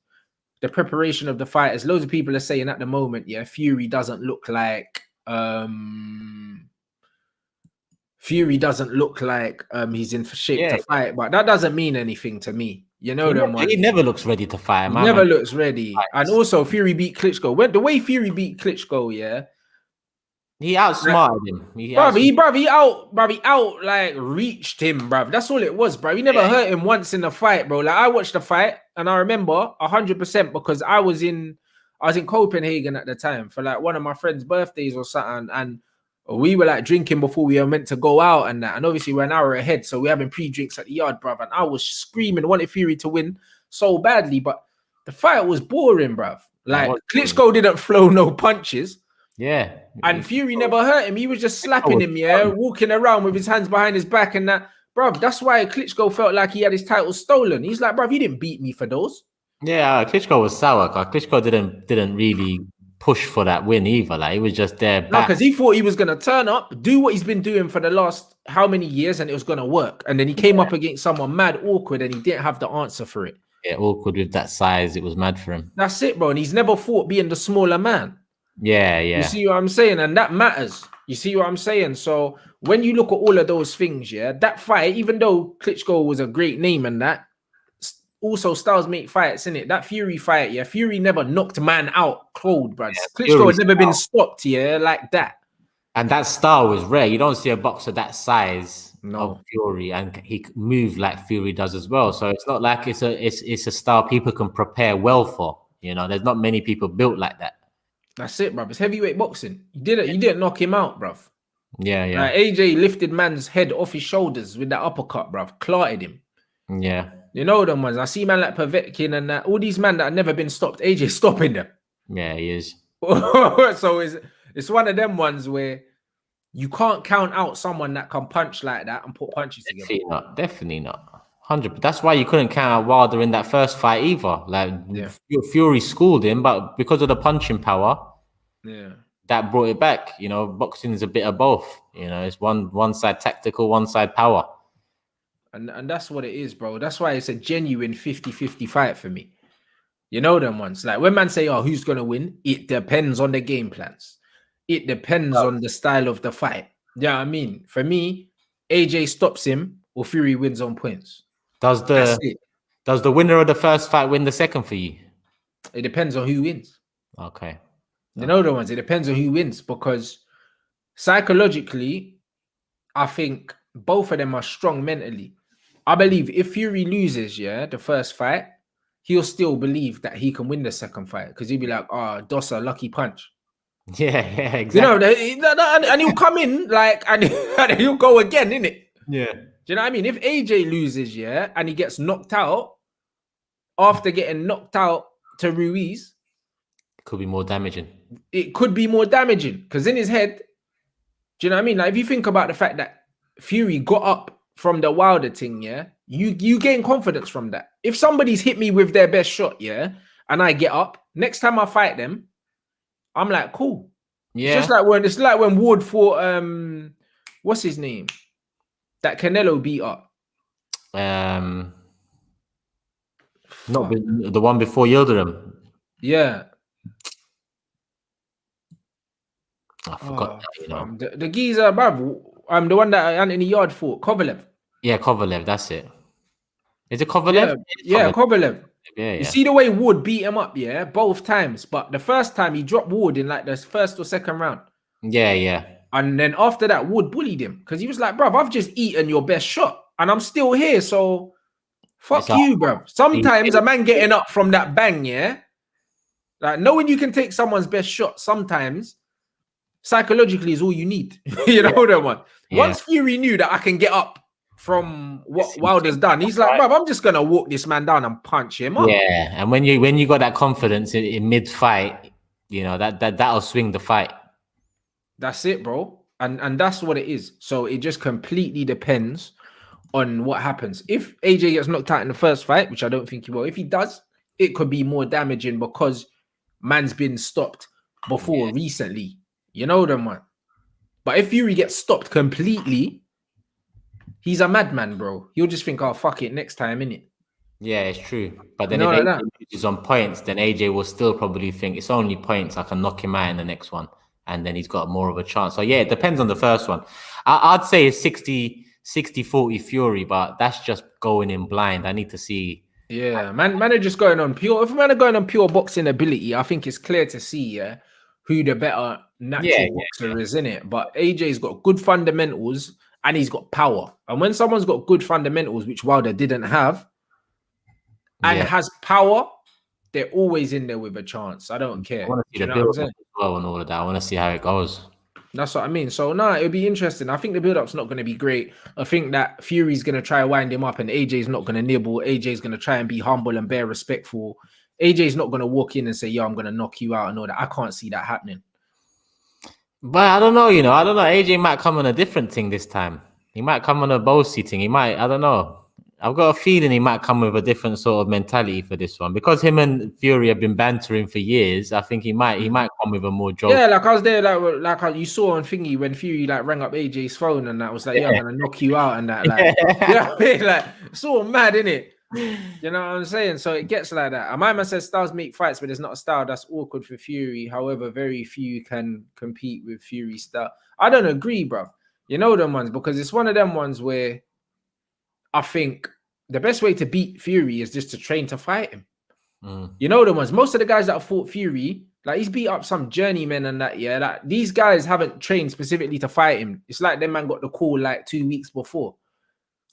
A: the preparation of the fighters. Loads of people are saying at the moment, Fury doesn't look like he's in shape to fight, but that doesn't mean anything to me. You know,
B: he never looks ready to fight.
A: He never looks ready. And also, Fury beat Klitschko. The way Fury beat Klitschko,
B: he outsmarted him. He
A: out like reached him, bruv. That's all it was, bruv. He never hurt him once in the fight, bro. Like I watched the fight and I remember 100% because I was in Copenhagen at the time for like one of my friends' birthdays or something, and we were like drinking before we were meant to go out and that. And obviously we're an hour ahead, so we're having pre-drinks at the yard, bruv. And I was screaming, wanted Fury to win so badly, but the fight was boring, bruv. Like Klitschko didn't throw no punches.
B: Yeah.
A: And Fury never hurt him. He was just slapping him, walking around with his hands behind his back and that. Bruv, that's why Klitschko felt like he had his title stolen. He's like, bruv, you didn't beat me for those.
B: Yeah, Klitschko was sour. Klitschko didn't really push for that win either. Like, he was just there.
A: No, because he thought he was going to turn up, do what he's been doing for the last how many years, and it was going to work. And then he came up against someone mad awkward and he didn't have the answer for it.
B: Yeah, awkward with that size. It was mad for him.
A: That's it, bro. And he's never fought being the smaller man.
B: Yeah.
A: You see what I'm saying? And that matters. You see what I'm saying? So when you look at all of those things, that fight, even though Klitschko was a great name and that, also styles make fights, innit? That Fury fight, Fury never knocked man out cold, bro. Klitschko has never been stopped, like that.
B: And that style was rare. You don't see a boxer that size of Fury, and he move like Fury does as well. So it's not like it's a style people can prepare well for. You know, there's not many people built like that.
A: That's it, bruv. It's heavyweight boxing. You didn't knock him out, bruv.
B: Yeah.
A: AJ lifted man's head off his shoulders with that uppercut, bruv. Clotted him.
B: Yeah.
A: You know them ones. I see man like Povetkin and all these men that have never been stopped. AJ stopping them.
B: Yeah, he is.
A: So it's one of them ones where you can't count out someone that can punch like that and put punches together.
B: Definitely not. 100. That's why you couldn't count out Wilder in that first fight either. Like Fury schooled him, but because of the punching power, that brought it back. You know, boxing is a bit of both. You know, it's one side tactical, one side power.
A: And that's what it is, bro. That's why it's a genuine 50-50 fight for me. You know them ones. Like when man say, who's going to win? It depends on the game plans. It depends on the style of the fight. Yeah, I mean, for me, AJ stops him or Fury wins on points.
B: Does the winner of the first fight win the second for you?
A: It depends on who wins.
B: Okay.
A: You know the ones. It depends on who wins because psychologically, I think both of them are strong mentally. I believe if Fury loses, the first fight, he'll still believe that he can win the second fight because he'll be like, Dossa, lucky punch.
B: Yeah, exactly.
A: You know, and he'll come in like, and he'll go again, innit?
B: Yeah.
A: Do you know what I mean? If AJ loses, and he gets knocked out after getting knocked out to Ruiz,
B: it could be more damaging.
A: It could be more damaging because in his head, do you know what I mean? Like if you think about the fact that Fury got up from the Wilder thing, you gain confidence from that. If somebody's hit me with their best shot, and I get up, next time I fight them, I'm like, cool. Yeah. It's like when Ward fought what's his name? That Canelo beat up.
B: Not the one before Yildirim.
A: Yeah.
B: I forgot that, you know.
A: The geezer above. I'm the one that Anthony Yard fought, Kovalev.
B: Yeah, Kovalev, that's it. Is it Kovalev?
A: Yeah, Kovalev.
B: Yeah.
A: You see the way Wood beat him up, both times. But the first time he dropped Wood in like the first or second round.
B: Yeah.
A: And then after that, Wood bullied him because he was like, bruv, I've just eaten your best shot. and I'm still here. So fuck
B: It's
A: you, bro. Sometimes a man getting up from that bang, yeah, like knowing you can take someone's best shot. Sometimes psychologically is all you need. You know that one. Once Fury knew that I can get up from what Wilder's done, he's like, bro, I'm just gonna walk this man down and punch him up.
B: Yeah, and when you got that confidence in mid fight, you know that'll swing the fight.
A: That's it, bro. And that's what it is. So it just completely depends on what happens. If AJ gets knocked out in the first fight, which I don't think he will, if he does, it could be more damaging because man's been stopped before recently. You know them, man. But if Fury gets stopped completely, he's a madman, bro. He'll just think, oh, fuck it, next time, innit?
B: Yeah, it's true. But then if AJ is on points, then AJ will still probably think it's only points. I can knock him out in the next one. And then he's got more of a chance. So, yeah, it depends on the first one. I'd say it's 60-40 Fury, but that's just going in blind. I need to see.
A: Yeah, man are just going on pure. If man are going on pure boxing ability, I think it's clear to see who the better natural boxer is, in it. But AJ's got good fundamentals and he's got power. And when someone's got good fundamentals, which Wilder didn't have, and has power, they're always in there with a chance. I don't care.
B: I want to see the build-up as well and all of that. I want to see how it goes.
A: That's what I mean. So, it'll be interesting. I think the build-up's not going to be great. I think that Fury's going to try to wind him up and AJ's not going to nibble. AJ's going to try and be humble and bare respectful. AJ's not going to walk in and say, yo, I'm going to knock you out and all that. I can't see that happening.
B: But I don't know, I don't know. AJ might come on a different thing this time. He might come on a bossy thing. He might, I don't know. I've got a feeling he might come with a different sort of mentality for this one because him and Fury have been bantering for years. I think he might come with a more joke.
A: Yeah, like I was there, like you saw on Thingy when Fury like rang up AJ's phone and that was like, yeah, I'm gonna knock you out and that. Like, you know what I mean? Like, it's all mad, innit? You know what I'm saying? So it gets like that. Amima says styles make fights, but it's not a style that's awkward for Fury. However, very few can compete with Fury's style. I don't agree, bro. You know them ones because it's one of them ones where I think the best way to beat Fury is just to train to fight him. You know the ones. Most of the guys that have fought Fury, like he's beat up some journeymen and that. Yeah, like these guys haven't trained specifically to fight him. It's like them man got the call like 2 weeks before.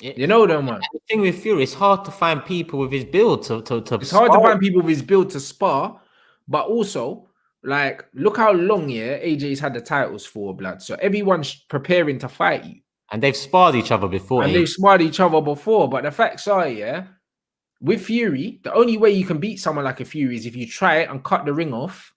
A: You know them one.
B: The thing with Fury, it's hard to find people with his build to.
A: It's hard to find people with his build to spar, but also like look how long AJ's had the titles for, blood. So everyone's preparing to fight you.
B: And they've sparred each other before.
A: And they've sparred each other before. But the facts are, with Fury, the only way you can beat someone like a Fury is if you try it and cut the ring off.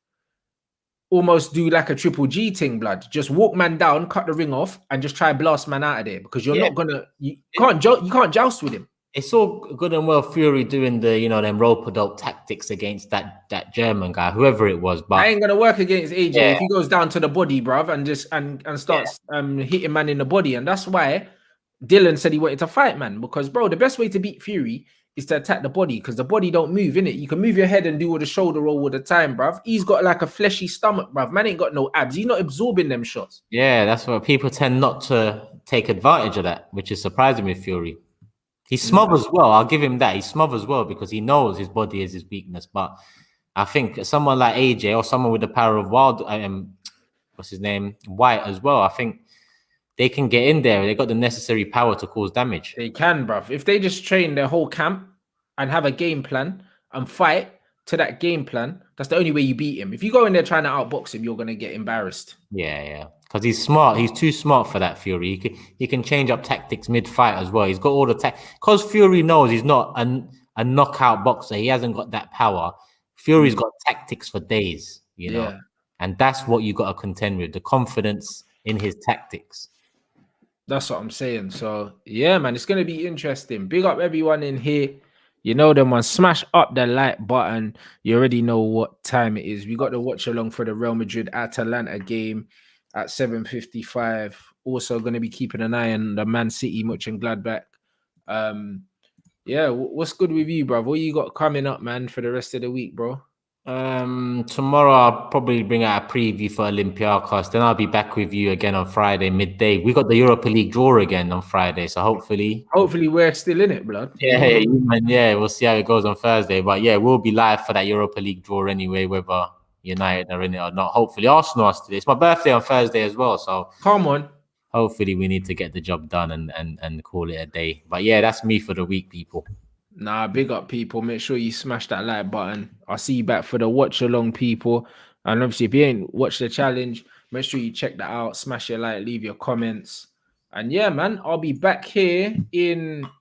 A: Almost do like a Triple G thing, blood. Just walk man down, cut the ring off, and just try blast man out of there. Because you're not gonna you can't joust with him.
B: It's all good and well Fury doing the, them rope-a-dope tactics against that German guy, whoever it was. But
A: I ain't gonna work against AJ if he goes down to the body, bruv, and just and starts hitting man in the body. And that's why Dylan said he wanted to fight, man. Because bro, the best way to beat Fury is to attack the body, because the body don't move, innit? You can move your head and do all the shoulder roll all the time, bruv. He's got like a fleshy stomach, bruv. Man ain't got no abs. He's not absorbing them shots.
B: Yeah, that's what people tend not to take advantage of that, which is surprising with Fury. He smothers well. I'll give him that. He smothers well because he knows his body is his weakness. But I think someone like AJ or someone with the power of what's his name? White as well. I think they can get in there. They got the necessary power to cause damage.
A: They can, bruv. If they just train their whole camp and have a game plan and fight to that game plan, that's the only way you beat him. If you go in there trying to outbox him, you're going to get embarrassed.
B: Yeah. Because he's smart. He's too smart for that, Fury. He can change up tactics mid-fight as well. He's got all the because Fury knows he's not a knockout boxer. He hasn't got that power. Fury's got tactics for days, you know. And that's what you got to contend with, the confidence in his tactics.
A: That's what I'm saying. So, yeah, man, it's going to be interesting. Big up everyone in here. You know them one. Smash up the like button. You already know what time it is. We got to watch along for the Real Madrid Atalanta game at 7:55. Also going to be keeping an eye on the Man City Mönchengladbach. What's good with you, bro? What you got coming up, man, for the rest of the week, bro?
B: Tomorrow I'll probably bring out a preview for Olympiacos. Then I'll be back with you again on Friday midday. We got the Europa League draw again on Friday, so hopefully
A: we're still in it, blood.
B: We'll see how it goes on Thursday. But yeah, we'll be live for that Europa League draw anyway, whether United are in it or not. Hopefully Arsenal are still. It's my birthday on Thursday as well, so
A: come on.
B: hopefully we need to get the job done and call it a day. But yeah, that's me for the week, people.
A: Nah, big up, people. Make sure you smash that like button. I'll see you back for the watch along, people. And obviously, if you ain't watched the challenge, make sure you check that out. Smash your like, leave your comments. And yeah, man, I'll be back here in